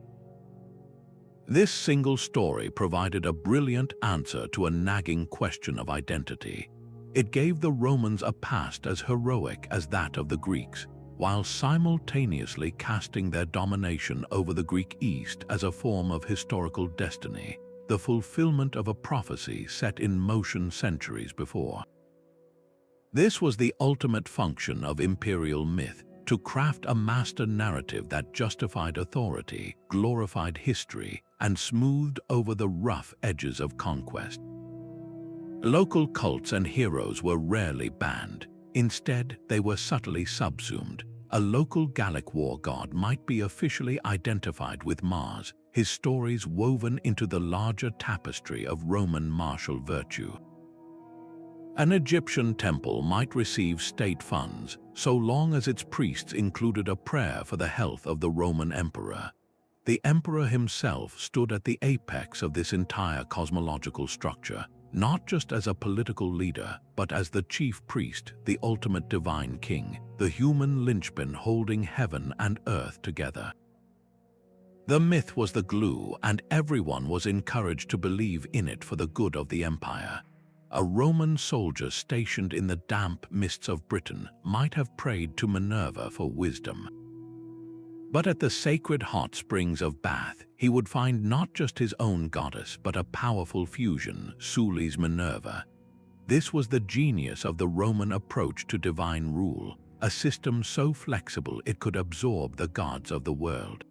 This single story provided a brilliant answer to a nagging question of identity. It gave the Romans a past as heroic as that of the Greeks, while simultaneously casting their domination over the Greek East as a form of historical destiny, the fulfillment of a prophecy set in motion centuries before. This was the ultimate function of imperial myth, to craft a master narrative that justified authority, glorified history, and smoothed over the rough edges of conquest. Local cults and heroes were rarely banned. Instead, they were subtly subsumed. A local Gallic war god might be officially identified with Mars, his stories woven into the larger tapestry of Roman martial virtue. An Egyptian temple might receive state funds, so long as its priests included a prayer for the health of the Roman emperor. The emperor himself stood at the apex of this entire cosmological structure, not just as a political leader, but as the chief priest, the ultimate divine king, the human linchpin holding heaven and earth together. The myth was the glue, and everyone was encouraged to believe in it for the good of the empire. A Roman soldier stationed in the damp mists of Britain might have prayed to Minerva for wisdom. But at the sacred hot springs of Bath, he would find not just his own goddess, but a powerful fusion, Sully's Minerva. This was the genius of the Roman approach to divine rule, a system so flexible it could absorb the gods of the world.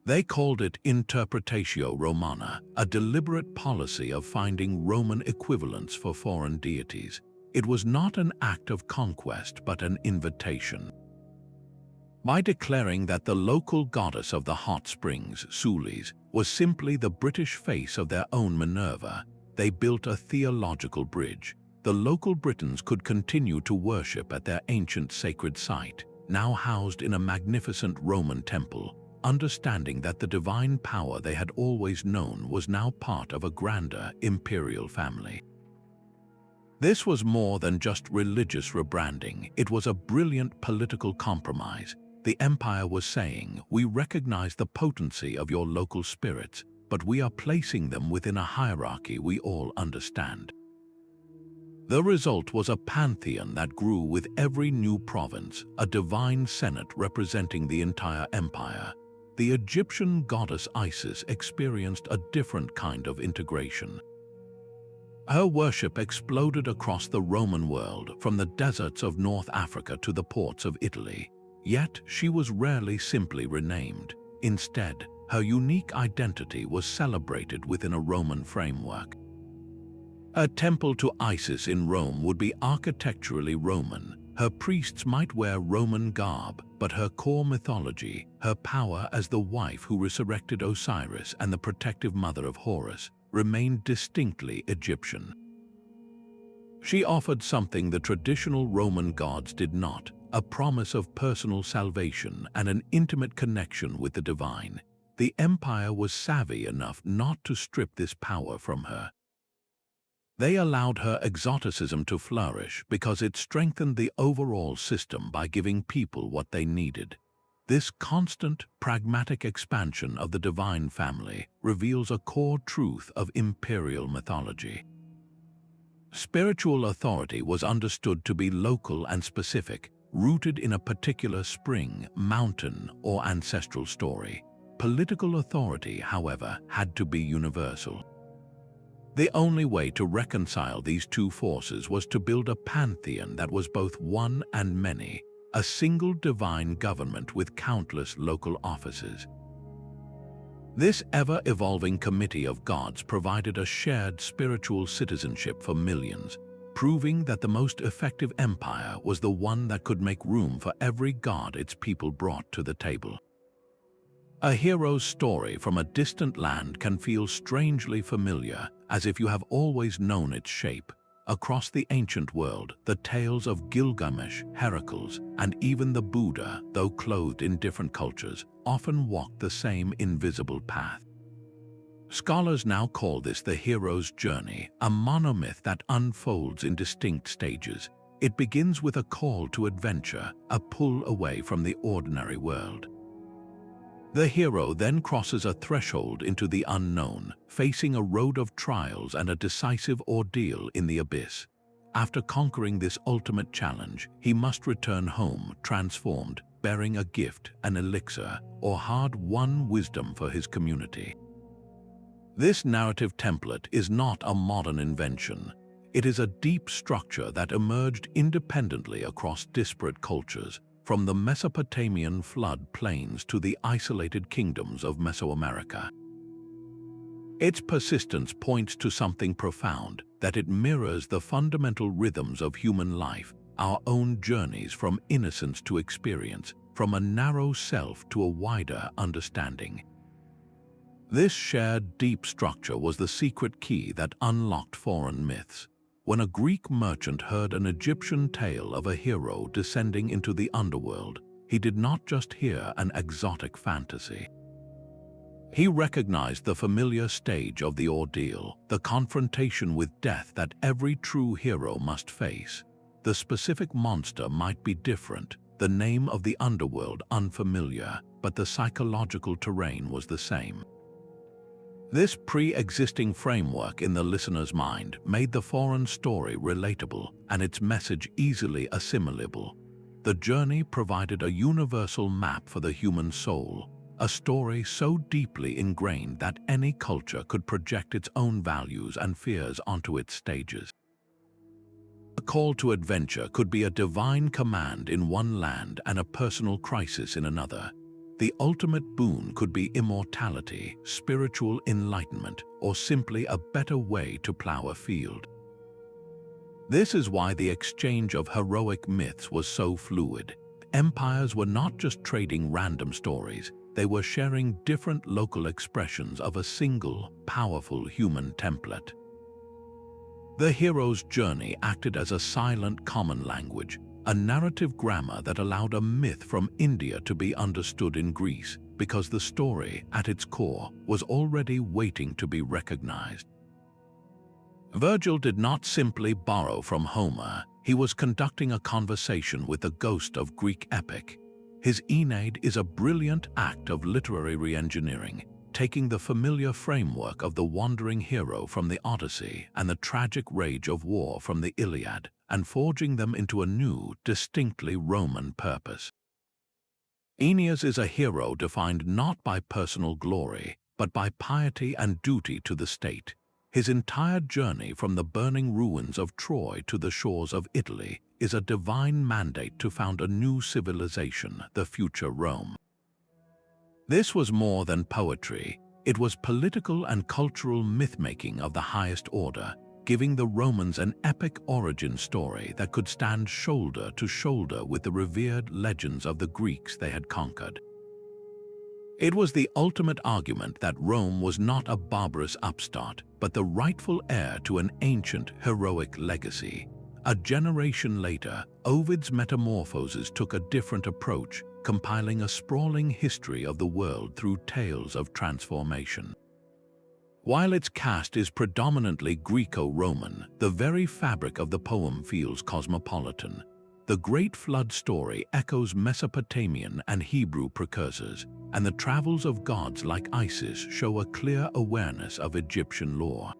They called it Interpretatio Romana, a deliberate policy of finding Roman equivalents for foreign deities. It was not an act of conquest, but an invitation. By declaring that the local goddess of the hot springs, Sulis, was simply the British face of their own Minerva, they built a theological bridge. The local Britons could continue to worship at their ancient sacred site, now housed in a magnificent Roman temple, understanding that the divine power they had always known was now part of a grander imperial family. This was more than just religious rebranding. It was a brilliant political compromise. The empire was saying, we recognize the potency of your local spirits, but we are placing them within a hierarchy we all understand. The result was a pantheon that grew with every new province, a divine senate representing the entire empire. The Egyptian goddess Isis experienced a different kind of integration. Her worship exploded across the Roman world, from the deserts of North Africa to the ports of Italy. Yet she was rarely simply renamed. Instead, her unique identity was celebrated within a Roman framework. A temple to Isis in Rome would be architecturally Roman. Her priests might wear Roman garb, but her core mythology, her power as the wife who resurrected Osiris and the protective mother of Horus, remained distinctly Egyptian. She offered something the traditional Roman gods did not, a promise of personal salvation and an intimate connection with the divine. the empire was savvy enough not to strip this power from her. They allowed her exoticism to flourish because it strengthened the overall system by giving people what they needed. This constant, pragmatic expansion of the divine family reveals a core truth of imperial mythology. Spiritual authority was understood to be local and specific, rooted in a particular spring, mountain, or ancestral story. Political authority, however, had to be universal. The only way to reconcile these two forces was to build a pantheon that was both one and many, a single divine government with countless local offices. This ever-evolving committee of gods provided a shared spiritual citizenship for millions, proving that the most effective empire was the one that could make room for every god its people brought to the table. A hero's story from a distant land can feel strangely familiar, as if you have always known its shape. Across the ancient world, the tales of Gilgamesh, Heracles, and even the Buddha, though clothed in different cultures, often walked the same invisible path. Scholars now call this the hero's journey, a monomyth that unfolds in distinct stages. It begins with a call to adventure, a pull away from the ordinary world. The hero then crosses a threshold into the unknown, facing a road of trials and a decisive ordeal in the abyss. After conquering this ultimate challenge, he must return home transformed, bearing a gift, an elixir, or hard-won wisdom for his community. This narrative template is not a modern invention. It is a deep structure that emerged independently across disparate cultures, from the Mesopotamian flood plains to the isolated kingdoms of Mesoamerica. Its persistence points to something profound, that it mirrors the fundamental rhythms of human life, our own journeys from innocence to experience, from a narrow self to a wider understanding. This shared deep structure was the secret key that unlocked foreign myths. When a Greek merchant heard an Egyptian tale of a hero descending into the underworld, he did not just hear an exotic fantasy. He recognized the familiar stage of the ordeal, the confrontation with death that every true hero must face. The specific monster might be different, the name of the underworld unfamiliar, but the psychological terrain was the same. This pre-existing framework in the listener's mind made the foreign story relatable and its message easily assimilable. The journey provided a universal map for the human soul, a story so deeply ingrained that any culture could project its own values and fears onto its stages. A call to adventure could be a divine command in one land and a personal crisis in another. The ultimate boon could be immortality, spiritual enlightenment, or simply a better way to plow a field. This is why the exchange of heroic myths was so fluid. Empires were not just trading random stories, they were sharing different local expressions of a single, powerful human template. The hero's journey acted as a silent common language, a narrative grammar that allowed a myth from India to be understood in Greece, because the story, at its core, was already waiting to be recognized. Virgil did not simply borrow from Homer, he was conducting a conversation with the ghost of Greek epic. His Aeneid is a brilliant act of literary re-engineering, taking the familiar framework of the wandering hero from the Odyssey and the tragic rage of war from the Iliad, and forging them into a new, distinctly Roman purpose. Aeneas is a hero defined not by personal glory, but by piety and duty to the state. His entire journey from the burning ruins of Troy to the shores of Italy is a divine mandate to found a new civilization, the future Rome. This was more than poetry, it was political and cultural myth-making of the highest order, giving the Romans an epic origin story that could stand shoulder to shoulder with the revered legends of the Greeks they had conquered. It was the ultimate argument that Rome was not a barbarous upstart, but the rightful heir to an ancient, heroic legacy. A generation later, Ovid's Metamorphoses took a different approach, compiling a sprawling history of the world through tales of transformation. While its cast is predominantly Greco-Roman, the very fabric of the poem feels cosmopolitan. The Great Flood story echoes Mesopotamian and Hebrew precursors, and the travels of gods like Isis show a clear awareness of Egyptian lore.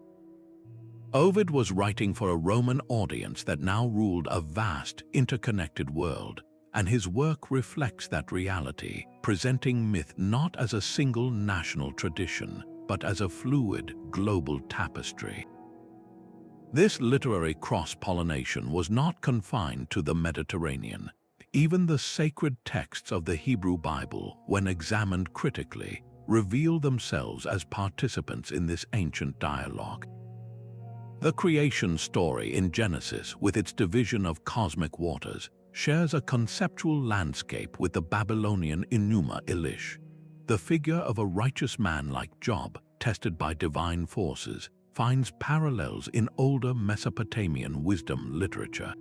Ovid was writing for a Roman audience that now ruled a vast, interconnected world, and his work reflects that reality, presenting myth not as a single national tradition, but as a fluid, global tapestry. This literary cross-pollination was not confined to the Mediterranean. Even the sacred texts of the Hebrew Bible, when examined critically, reveal themselves as participants in this ancient dialogue. The creation story in Genesis, with its division of cosmic waters, shares a conceptual landscape with the Babylonian Enuma Elish. The figure of a righteous man like Job, tested by divine forces, finds parallels in older Mesopotamian wisdom literature.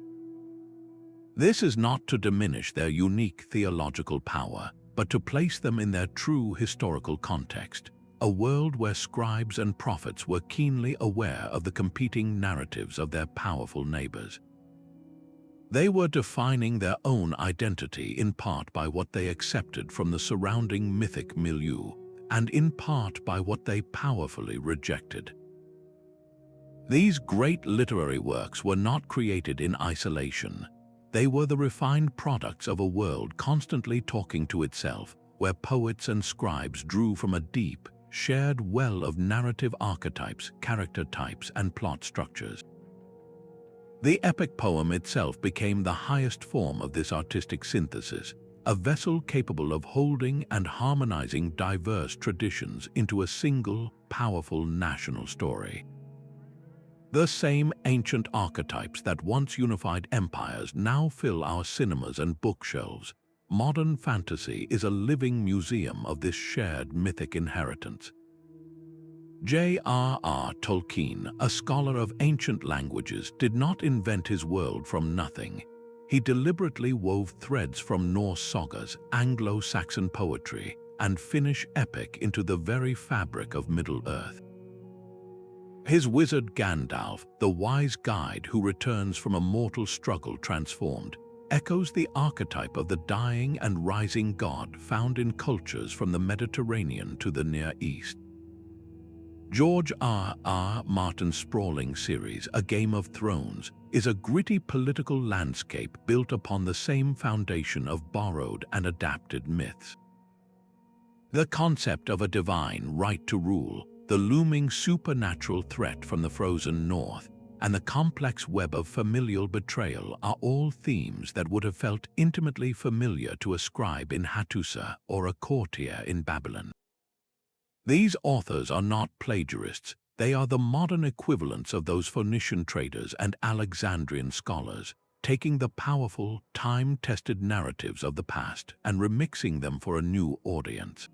This is not to diminish their unique theological power, but to place them in their true historical context, a world where scribes and prophets were keenly aware of the competing narratives of their powerful neighbors. They were defining their own identity in part by what they accepted from the surrounding mythic milieu, and in part by what they powerfully rejected. These great literary works were not created in isolation. They were the refined products of a world constantly talking to itself, where poets and scribes drew from a deep, shared well of narrative archetypes, character types, and plot structures. The epic poem itself became the highest form of this artistic synthesis, a vessel capable of holding and harmonizing diverse traditions into a single, powerful national story. The same ancient archetypes that once unified empires now fill our cinemas and bookshelves. Modern fantasy is a living museum of this shared mythic inheritance. J.R.R. Tolkien, a scholar of ancient languages, did not invent his world from nothing. He deliberately wove threads from Norse sagas, Anglo-Saxon poetry, and Finnish epic into the very fabric of Middle-earth. His wizard Gandalf, the wise guide who returns from a mortal struggle transformed, echoes the archetype of the dying and rising god found in cultures from the Mediterranean to the Near East. George R.R. Martin's sprawling series, A Game of Thrones, is a gritty political landscape built upon the same foundation of borrowed and adapted myths. The concept of a divine right to rule, the looming supernatural threat from the frozen north, and the complex web of familial betrayal are all themes that would have felt intimately familiar to a scribe in Hattusa or a courtier in Babylon. These authors are not plagiarists, they are the modern equivalents of those Phoenician traders and Alexandrian scholars, taking the powerful, time-tested narratives of the past and remixing them for a new audience.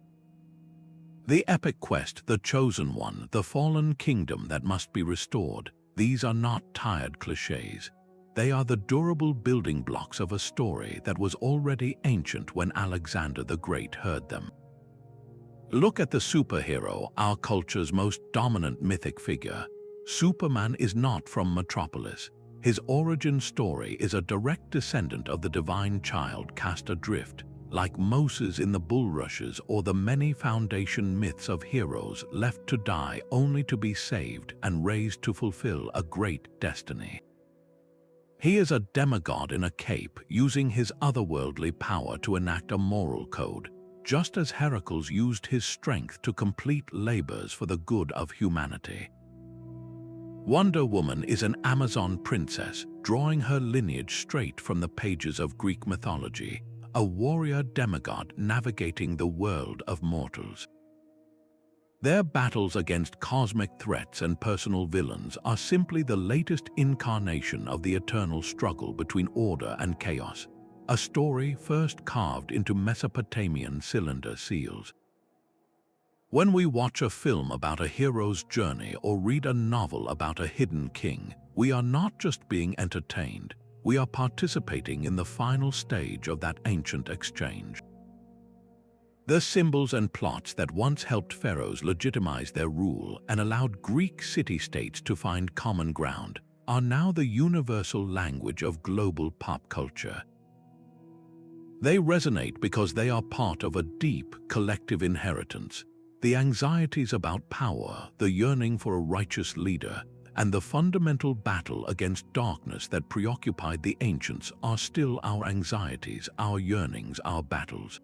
The epic quest, the chosen one, the fallen kingdom that must be restored, these are not tired clichés. They are the durable building blocks of a story that was already ancient when Alexander the Great heard them. Look at the superhero, our culture's most dominant mythic figure. Superman is not from Metropolis. His origin story is a direct descendant of the divine child cast adrift, like Moses in the bulrushes or the many foundation myths of heroes left to die only to be saved and raised to fulfill a great destiny. He is a demigod in a cape, using his otherworldly power to enact a moral code, just as Heracles used his strength to complete labors for the good of humanity. Wonder Woman is an Amazon princess, drawing her lineage straight from the pages of Greek mythology, a warrior demigod navigating the world of mortals. Their battles against cosmic threats and personal villains are simply the latest incarnation of the eternal struggle between order and chaos, a story first carved into Mesopotamian cylinder seals. When we watch a film about a hero's journey or read a novel about a hidden king, we are not just being entertained, we are participating in the final stage of that ancient exchange. The symbols and plots that once helped pharaohs legitimize their rule and allowed Greek city-states to find common ground are now the universal language of global pop culture. They resonate because they are part of a deep collective inheritance. The anxieties about power, the yearning for a righteous leader, and the fundamental battle against darkness that preoccupied the ancients are still our anxieties, our yearnings, our battles.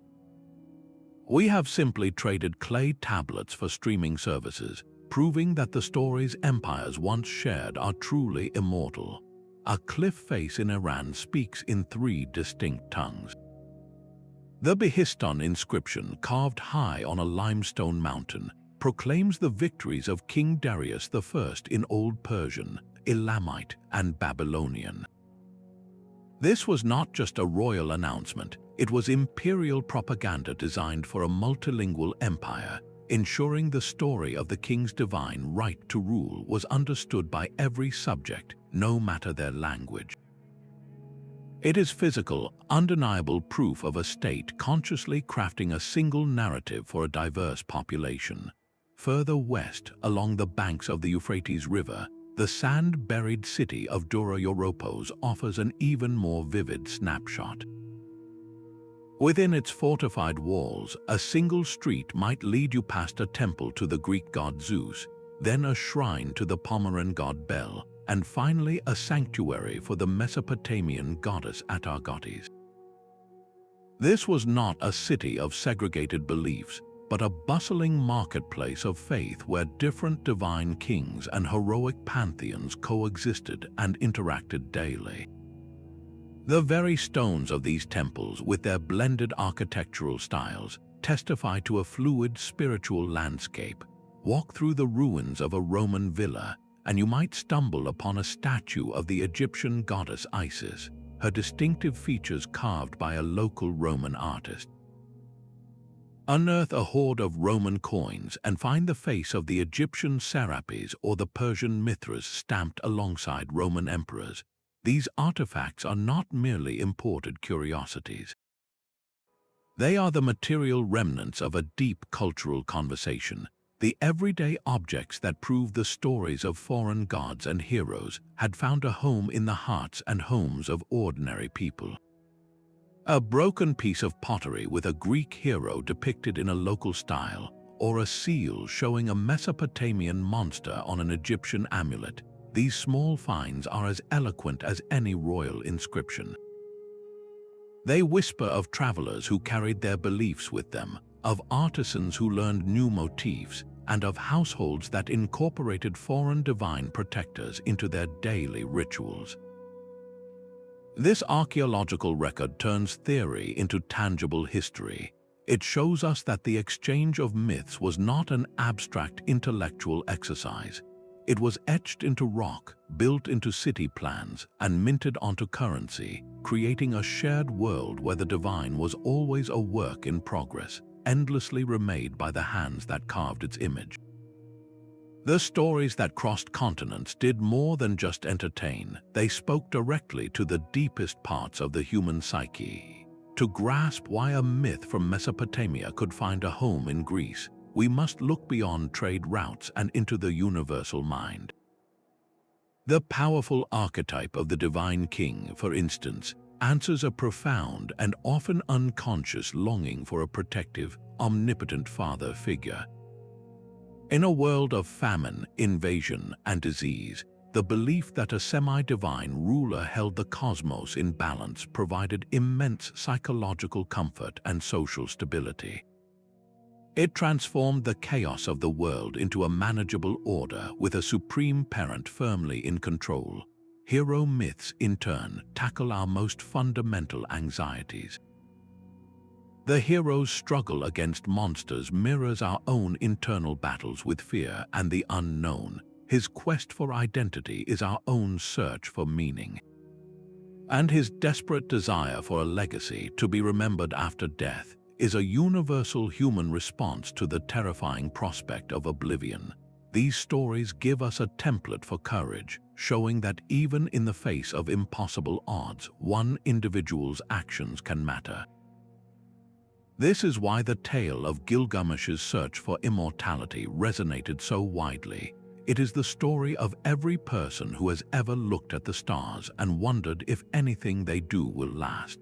We have simply traded clay tablets for streaming services, proving that the stories empires once shared are truly immortal. A cliff face in Iran speaks in 3 distinct tongues. The Behistun inscription, carved high on a limestone mountain, proclaims the victories of King Darius I in Old Persian, Elamite, and Babylonian. This was not just a royal announcement, it was imperial propaganda designed for a multilingual empire, ensuring the story of the king's divine right to rule was understood by every subject, no matter their language. It is physical, undeniable proof of a state consciously crafting a single narrative for a diverse population. Further west, along the banks of the Euphrates River, the sand-buried city of Dura-Europos offers an even more vivid snapshot. Within its fortified walls, a single street might lead you past a temple to the Greek god Zeus, then a shrine to the Pomeran god Bel, and finally a sanctuary for the Mesopotamian goddess Atargates. This was not a city of segregated beliefs, but a bustling marketplace of faith where different divine kings and heroic pantheons coexisted and interacted daily. The very stones of these temples, with their blended architectural styles, testify to a fluid spiritual landscape. Walk through the ruins of a Roman villa, and you might stumble upon a statue of the Egyptian goddess Isis, her distinctive features carved by a local Roman artist. Unearth a hoard of Roman coins and find the face of the Egyptian Serapis or the Persian Mithras stamped alongside Roman emperors. These artifacts are not merely imported curiosities. They are the material remnants of a deep cultural conversation. The everyday objects that prove the stories of foreign gods and heroes had found a home in the hearts and homes of ordinary people. A broken piece of pottery with a Greek hero depicted in a local style, or a seal showing a Mesopotamian monster on an Egyptian amulet, these small finds are as eloquent as any royal inscription. They whisper of travelers who carried their beliefs with them, of artisans who learned new motifs, and of households that incorporated foreign divine protectors into their daily rituals. This archaeological record turns theory into tangible history. It shows us that the exchange of myths was not an abstract intellectual exercise. It was etched into rock, built into city plans, and minted onto currency, creating a shared world where the divine was always a work in progress, endlessly remade by the hands that carved its image. The stories that crossed continents did more than just entertain. They spoke directly to the deepest parts of the human psyche. To grasp why a myth from Mesopotamia could find a home in Greece, we must look beyond trade routes and into the universal mind. The powerful archetype of the divine king, for instance, answers a profound and often unconscious longing for a protective, omnipotent father figure. In a world of famine, invasion, and disease, the belief that a semi-divine ruler held the cosmos in balance provided immense psychological comfort and social stability. It transformed the chaos of the world into a manageable order with a supreme parent firmly in control. Hero myths, in turn, tackle our most fundamental anxieties. The hero's struggle against monsters mirrors our own internal battles with fear and the unknown. His quest for identity is our own search for meaning. And his desperate desire for a legacy to be remembered after death is a universal human response to the terrifying prospect of oblivion. These stories give us a template for courage, showing that even in the face of impossible odds, one individual's actions can matter. This is why the tale of Gilgamesh's search for immortality resonated so widely. It is the story of every person who has ever looked at the stars and wondered if anything they do will last.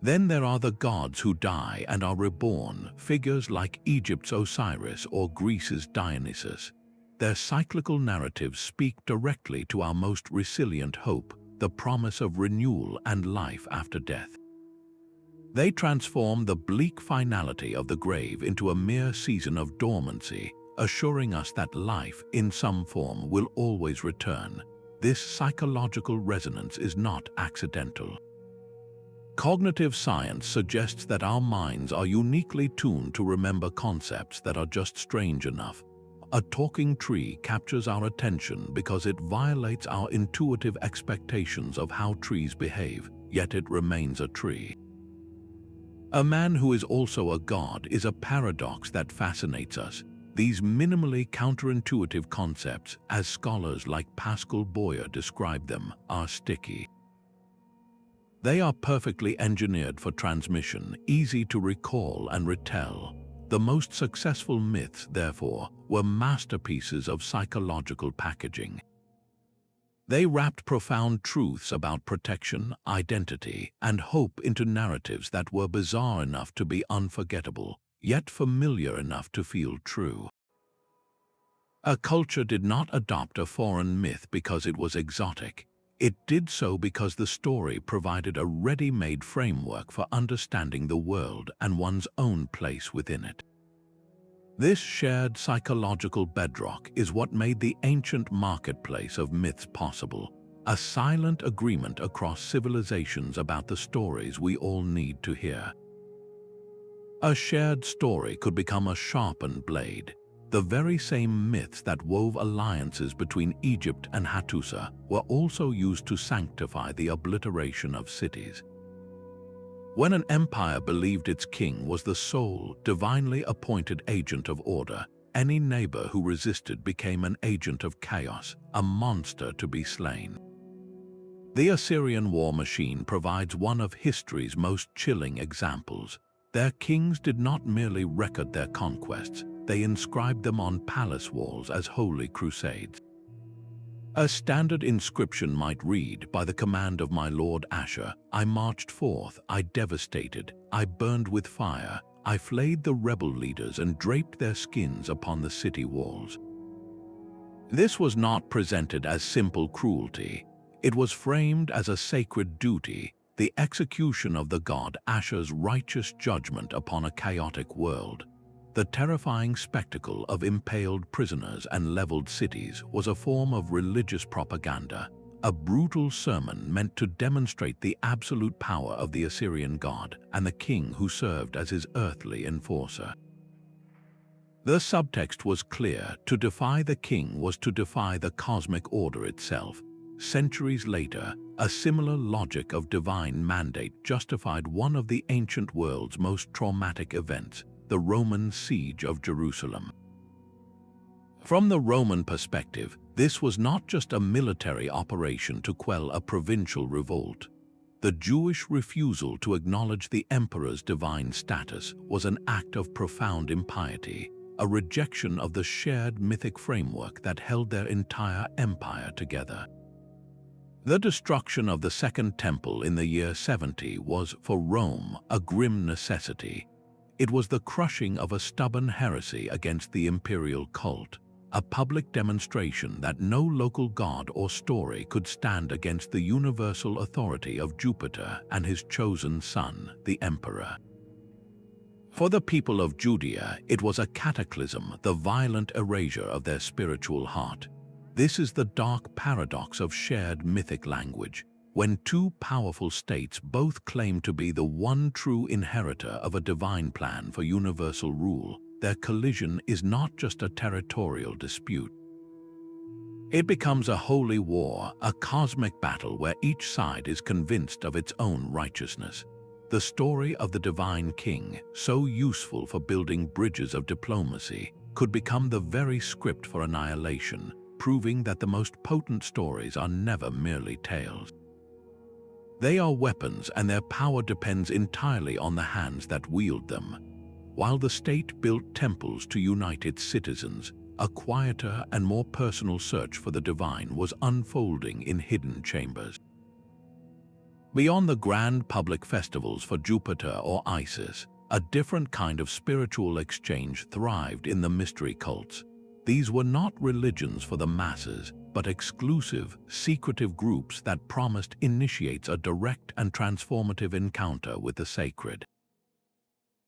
Then there are the gods who die and are reborn, figures like Egypt's Osiris or Greece's Dionysus. Their cyclical narratives speak directly to our most resilient hope, the promise of renewal and life after death. They transform the bleak finality of the grave into a mere season of dormancy, assuring us that life, in some form, will always return. This psychological resonance is not accidental. Cognitive science suggests that our minds are uniquely tuned to remember concepts that are just strange enough. A talking tree captures our attention because it violates our intuitive expectations of how trees behave, yet it remains a tree. A man who is also a god is a paradox that fascinates us. These minimally counterintuitive concepts, as scholars like Pascal Boyer describe them, are sticky. They are perfectly engineered for transmission, easy to recall and retell. The most successful myths, therefore, were masterpieces of psychological packaging. They wrapped profound truths about protection, identity, and hope into narratives that were bizarre enough to be unforgettable, yet familiar enough to feel true. A culture did not adopt a foreign myth because it was exotic. It did so because the story provided a ready-made framework for understanding the world and one's own place within it. This shared psychological bedrock is what made the ancient marketplace of myths possible, a silent agreement across civilizations about the stories we all need to hear. A shared story could become a sharpened blade. The very same myths that wove alliances between Egypt and Hattusa were also used to sanctify the obliteration of cities. When an empire believed its king was the sole, divinely appointed agent of order, any neighbor who resisted became an agent of chaos, a monster to be slain. The Assyrian war machine provides one of history's most chilling examples. Their kings did not merely record their conquests, they inscribed them on palace walls as holy crusades. A standard inscription might read, "By the command of my lord Ashur, I marched forth, I devastated, I burned with fire, I flayed the rebel leaders and draped their skins upon the city walls." This was not presented as simple cruelty. It was framed as a sacred duty, the execution of the god Ashur's righteous judgment upon a chaotic world. The terrifying spectacle of impaled prisoners and leveled cities was a form of religious propaganda, a brutal sermon meant to demonstrate the absolute power of the Assyrian god and the king who served as his earthly enforcer. The subtext was clear: to defy the king was to defy the cosmic order itself. Centuries later, a similar logic of divine mandate justified one of the ancient world's most traumatic events, the Roman siege of Jerusalem. From the Roman perspective, this was not just a military operation to quell a provincial revolt. The Jewish refusal to acknowledge the emperor's divine status was an act of profound impiety, a rejection of the shared mythic framework that held their entire empire together. The destruction of the Second Temple in the year 70 was, for Rome, a grim necessity. It was the crushing of a stubborn heresy against the imperial cult, a public demonstration that no local god or story could stand against the universal authority of Jupiter and his chosen son, the emperor. For the people of Judea, it was a cataclysm, the violent erasure of their spiritual heart. This is the dark paradox of shared mythic language. When two powerful states both claim to be the one true inheritor of a divine plan for universal rule, their collision is not just a territorial dispute. It becomes a holy war, a cosmic battle where each side is convinced of its own righteousness. The story of the divine king, so useful for building bridges of diplomacy, could become the very script for annihilation, proving that the most potent stories are never merely tales. They are weapons, and their power depends entirely on the hands that wield them. While the state built temples to unite its citizens, a quieter and more personal search for the divine was unfolding in hidden chambers. Beyond the grand public festivals for Jupiter or Isis, a different kind of spiritual exchange thrived in the mystery cults. These were not religions for the masses, but exclusive, secretive groups that promised initiates a direct and transformative encounter with the sacred.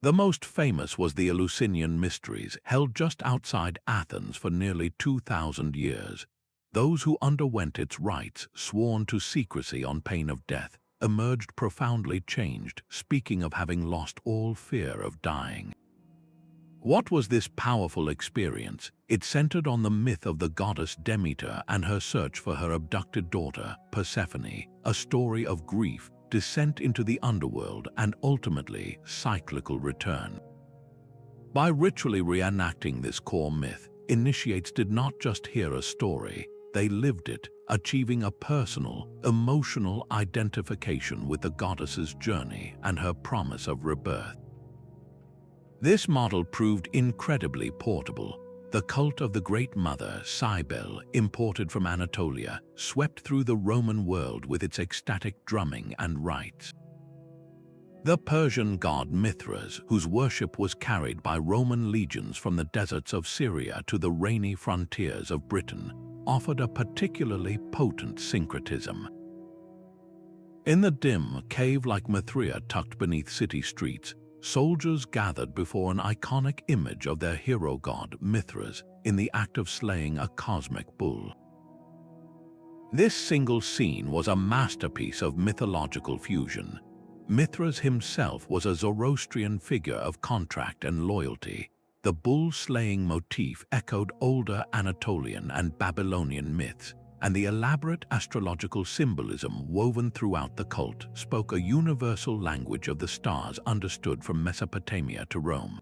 The most famous was the Eleusinian Mysteries, held just outside Athens for nearly 2,000 years. Those who underwent its rites, sworn to secrecy on pain of death, emerged profoundly changed, speaking of having lost all fear of dying. What was this powerful experience? It centered on the myth of the goddess Demeter and her search for her abducted daughter, Persephone, a story of grief, descent into the underworld, and ultimately cyclical return. By ritually reenacting this core myth, initiates did not just hear a story, they lived it, achieving a personal, emotional identification with the goddess's journey and her promise of rebirth. This model proved incredibly portable. The cult of the Great Mother, Cybele, imported from Anatolia, swept through the Roman world with its ecstatic drumming and rites. The Persian god Mithras, whose worship was carried by Roman legions from the deserts of Syria to the rainy frontiers of Britain, offered a particularly potent syncretism. In the dim, cave-like Mithria tucked beneath city streets, soldiers gathered before an iconic image of their hero god, Mithras, in the act of slaying a cosmic bull. This single scene was a masterpiece of mythological fusion. Mithras himself was a Zoroastrian figure of contract and loyalty. The bull-slaying motif echoed older Anatolian and Babylonian myths, and the elaborate astrological symbolism woven throughout the cult spoke a universal language of the stars understood from Mesopotamia to Rome.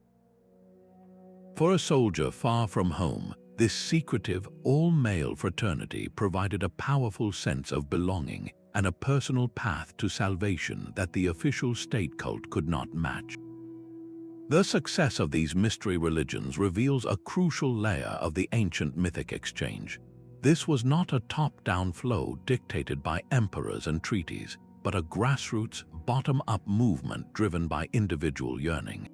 For a soldier far from home, this secretive, all-male fraternity provided a powerful sense of belonging and a personal path to salvation that the official state cult could not match. The success of these mystery religions reveals a crucial layer of the ancient mythic exchange. This was not a top-down flow dictated by emperors and treaties, but a grassroots, bottom-up movement driven by individual yearning.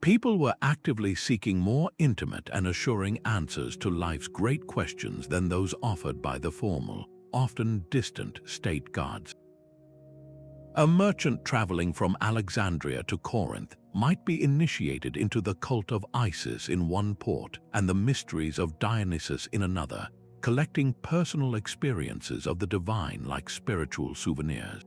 People were actively seeking more intimate and assuring answers to life's great questions than those offered by the formal, often distant state gods. A merchant traveling from Alexandria to Corinth might be initiated into the cult of Isis in one port and the mysteries of Dionysus in another, collecting personal experiences of the divine like spiritual souvenirs.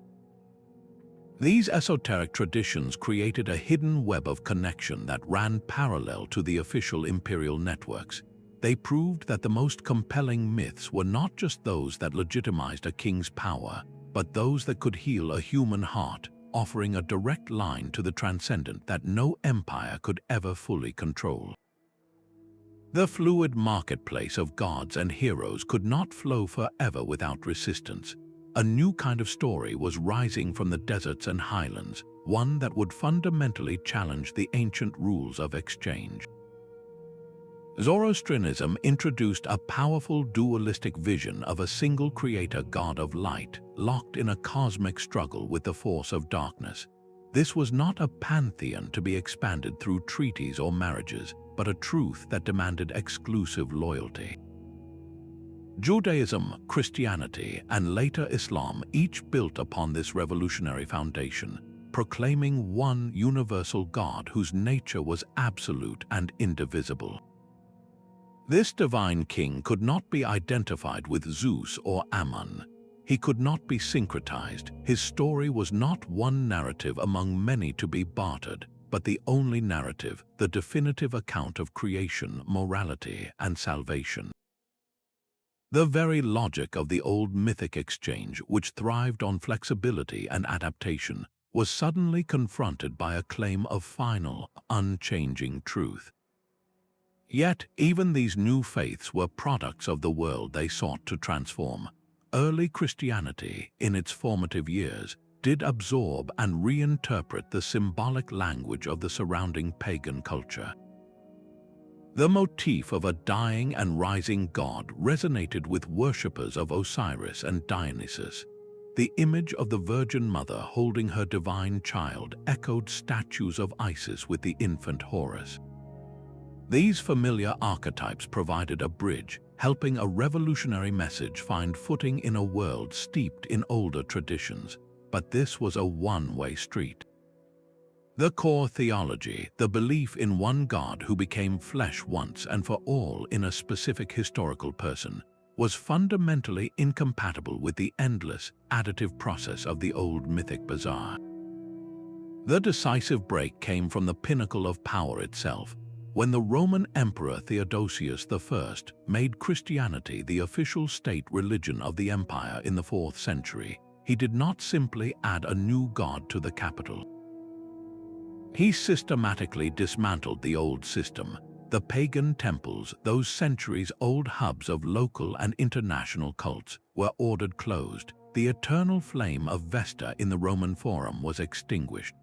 These esoteric traditions created a hidden web of connection that ran parallel to the official imperial networks. They proved that the most compelling myths were not just those that legitimized a king's power, but those that could heal a human heart, offering a direct line to the transcendent that no empire could ever fully control. The fluid marketplace of gods and heroes could not flow forever without resistance. A new kind of story was rising from the deserts and highlands, one that would fundamentally challenge the ancient rules of exchange. Zoroastrianism introduced a powerful dualistic vision of a single creator god of light, locked in a cosmic struggle with the force of darkness. This was not a pantheon to be expanded through treaties or marriages, but a truth that demanded exclusive loyalty. Judaism, Christianity, and later Islam each built upon this revolutionary foundation, proclaiming one universal God whose nature was absolute and indivisible. This divine king could not be identified with Zeus or Ammon. He could not be syncretized. His story was not one narrative among many to be bartered, but the only narrative, the definitive account of creation, morality, and salvation. The very logic of the old mythic exchange, which thrived on flexibility and adaptation, was suddenly confronted by a claim of final, unchanging truth. Yet, even these new faiths were products of the world they sought to transform. early Christianity, in its formative years, did absorb and reinterpret the symbolic language of the surrounding pagan culture. The motif of a dying and rising god resonated with worshippers of Osiris and Dionysus. The image of the Virgin Mother holding her divine child echoed statues of Isis with the infant Horus. These familiar archetypes provided a bridge, helping a revolutionary message find footing in a world steeped in older traditions. But this was a one-way street. The core theology, the belief in one God who became flesh once and for all in a specific historical person, was fundamentally incompatible with the endless, additive process of the old mythic bazaar. The decisive break came from the pinnacle of power itself, when the Roman Emperor Theodosius I made Christianity the official state religion of the empire in the 4th century. He did not simply add a new god to the capital. He systematically dismantled the old system. The pagan temples, those centuries-old hubs of local and international cults, were ordered closed. The eternal flame of Vesta in the Roman Forum was extinguished.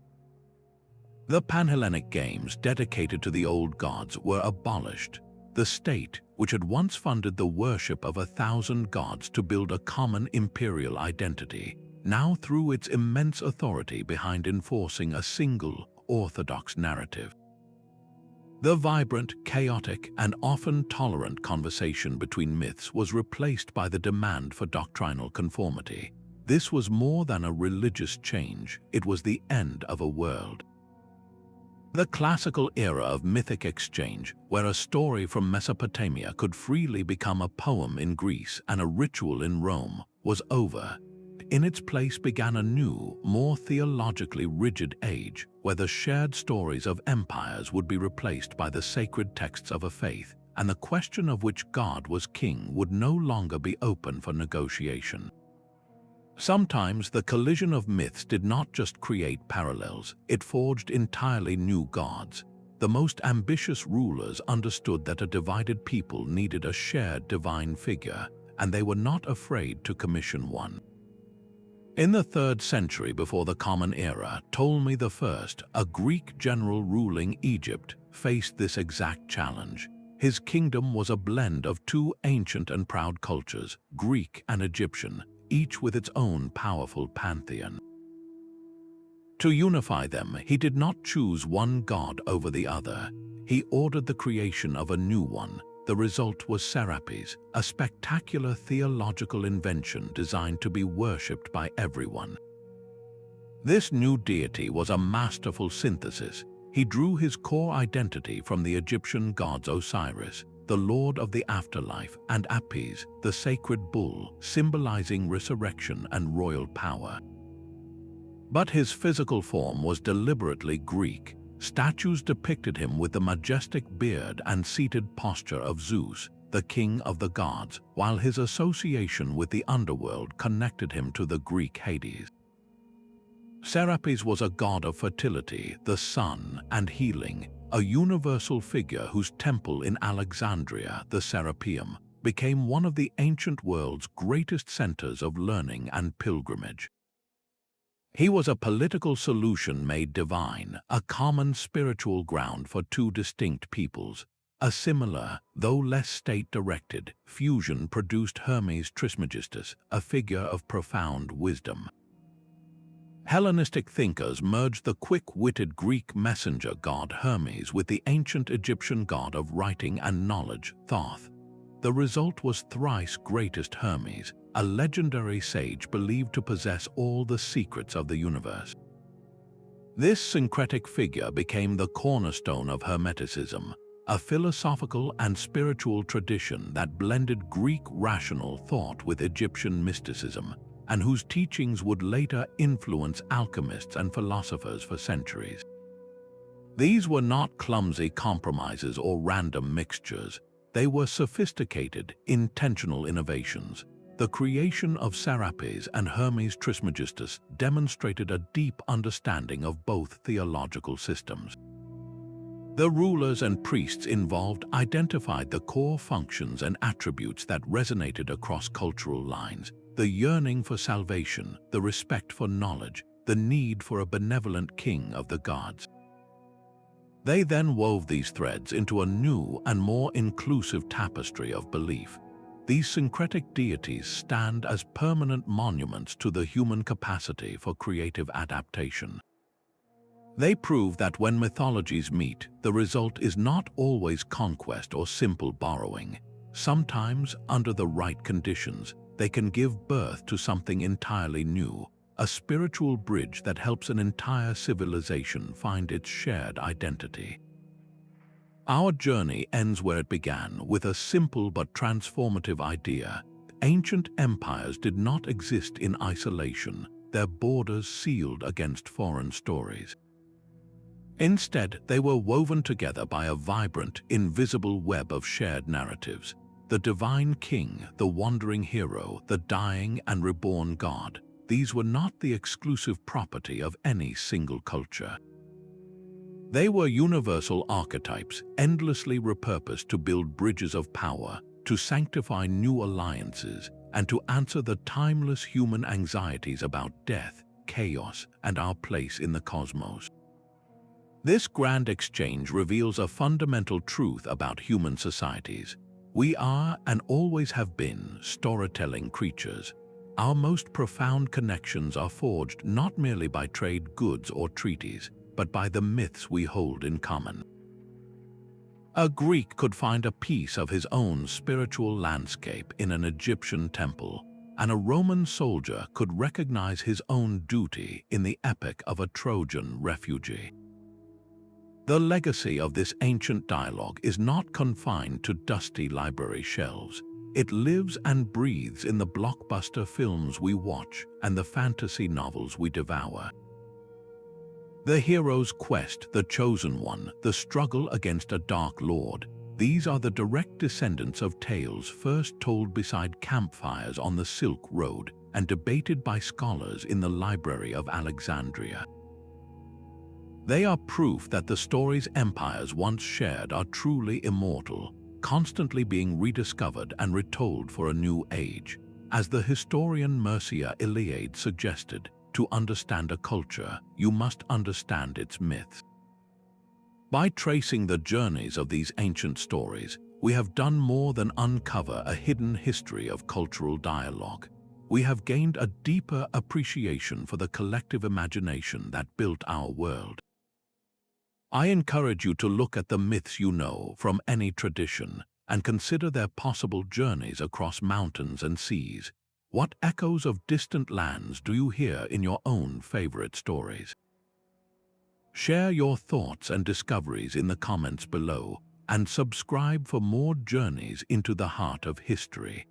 The Panhellenic games dedicated to the old gods were abolished. The state, which had once funded the worship of 1,000 gods to build a common imperial identity, now threw its immense authority behind enforcing a single, orthodox narrative. The vibrant, chaotic, and often tolerant conversation between myths was replaced by the demand for doctrinal conformity. This was more than a religious change, it was the end of a world. The classical era of mythic exchange, where a story from Mesopotamia could freely become a poem in Greece and a ritual in Rome, was over. In its place began a new, more theologically rigid age, where the shared stories of empires would be replaced by the sacred texts of a faith, and the question of which god was king would no longer be open for negotiation. Sometimes the collision of myths did not just create parallels, it forged entirely new gods. The most ambitious rulers understood that a divided people needed a shared divine figure, and they were not afraid to commission one. In the 3rd century before the Common Era, Ptolemy I, a Greek general ruling Egypt, faced this exact challenge. His kingdom was a blend of two ancient and proud cultures, Greek and Egyptian, each with its own powerful pantheon. To unify them, he did not choose one god over the other. He ordered the creation of a new one. The result was Serapis, a spectacular theological invention designed to be worshipped by everyone. This new deity was a masterful synthesis. He drew his core identity from the Egyptian gods Osiris, the lord of the afterlife, and Apis, the sacred bull, symbolizing resurrection and royal power. But his physical form was deliberately Greek. Statues depicted him with the majestic beard and seated posture of Zeus, the king of the gods, while his association with the underworld connected him to the Greek Hades. Serapis was a god of fertility, the sun, and healing, a universal figure whose temple in Alexandria, the Serapeum, became one of the ancient world's greatest centers of learning and pilgrimage. He was a political solution made divine, a common spiritual ground for two distinct peoples. A similar, though less state-directed, fusion produced Hermes Trismegistus, a figure of profound wisdom. Hellenistic thinkers merged the quick-witted Greek messenger god Hermes with the ancient Egyptian god of writing and knowledge, Thoth. The result was thrice greatest Hermes, a legendary sage believed to possess all the secrets of the universe. This syncretic figure became the cornerstone of Hermeticism, a philosophical and spiritual tradition that blended Greek rational thought with Egyptian mysticism, and whose teachings would later influence alchemists and philosophers for centuries. These were not clumsy compromises or random mixtures. They were sophisticated, intentional innovations. The creation of Serapis and Hermes Trismegistus demonstrated a deep understanding of both theological systems. The rulers and priests involved identified the core functions and attributes that resonated across cultural lines: the yearning for salvation, the respect for knowledge, the need for a benevolent king of the gods. They then wove these threads into a new and more inclusive tapestry of belief. These syncretic deities stand as permanent monuments to the human capacity for creative adaptation. They prove that when mythologies meet, the result is not always conquest or simple borrowing. Sometimes, under the right conditions, they can give birth to something entirely new, a spiritual bridge that helps an entire civilization find its shared identity. Our journey ends where it began, with a simple but transformative idea. Ancient empires did not exist in isolation, their borders sealed against foreign stories. Instead, they were woven together by a vibrant, invisible web of shared narratives. The divine king, the wandering hero, the dying and reborn god. These were not the exclusive property of any single culture. They were universal archetypes, endlessly repurposed to build bridges of power, to sanctify new alliances, and to answer the timeless human anxieties about death, chaos, and our place in the cosmos. This grand exchange reveals a fundamental truth about human societies. We are, and always have been, storytelling creatures. Our most profound connections are forged not merely by trade goods or treaties, but by the myths we hold in common. A Greek could find a piece of his own spiritual landscape in an Egyptian temple, and a Roman soldier could recognize his own duty in the epic of a Trojan refugee. The legacy of this ancient dialogue is not confined to dusty library shelves. It lives and breathes in the blockbuster films we watch and the fantasy novels we devour. The hero's quest, the chosen one, the struggle against a dark lord, these are the direct descendants of tales first told beside campfires on the Silk Road and debated by scholars in the Library of Alexandria. They are proof that the stories empires once shared are truly immortal, constantly being rediscovered and retold for a new age. As the historian Mircea Eliade suggested, to understand a culture, you must understand its myths. By tracing the journeys of these ancient stories, we have done more than uncover a hidden history of cultural dialogue. We have gained a deeper appreciation for the collective imagination that built our world. I encourage you to look at the myths you know from any tradition and consider their possible journeys across mountains and seas. What echoes of distant lands do you hear in your own favorite stories? Share your thoughts and discoveries in the comments below and subscribe for more journeys into the heart of history.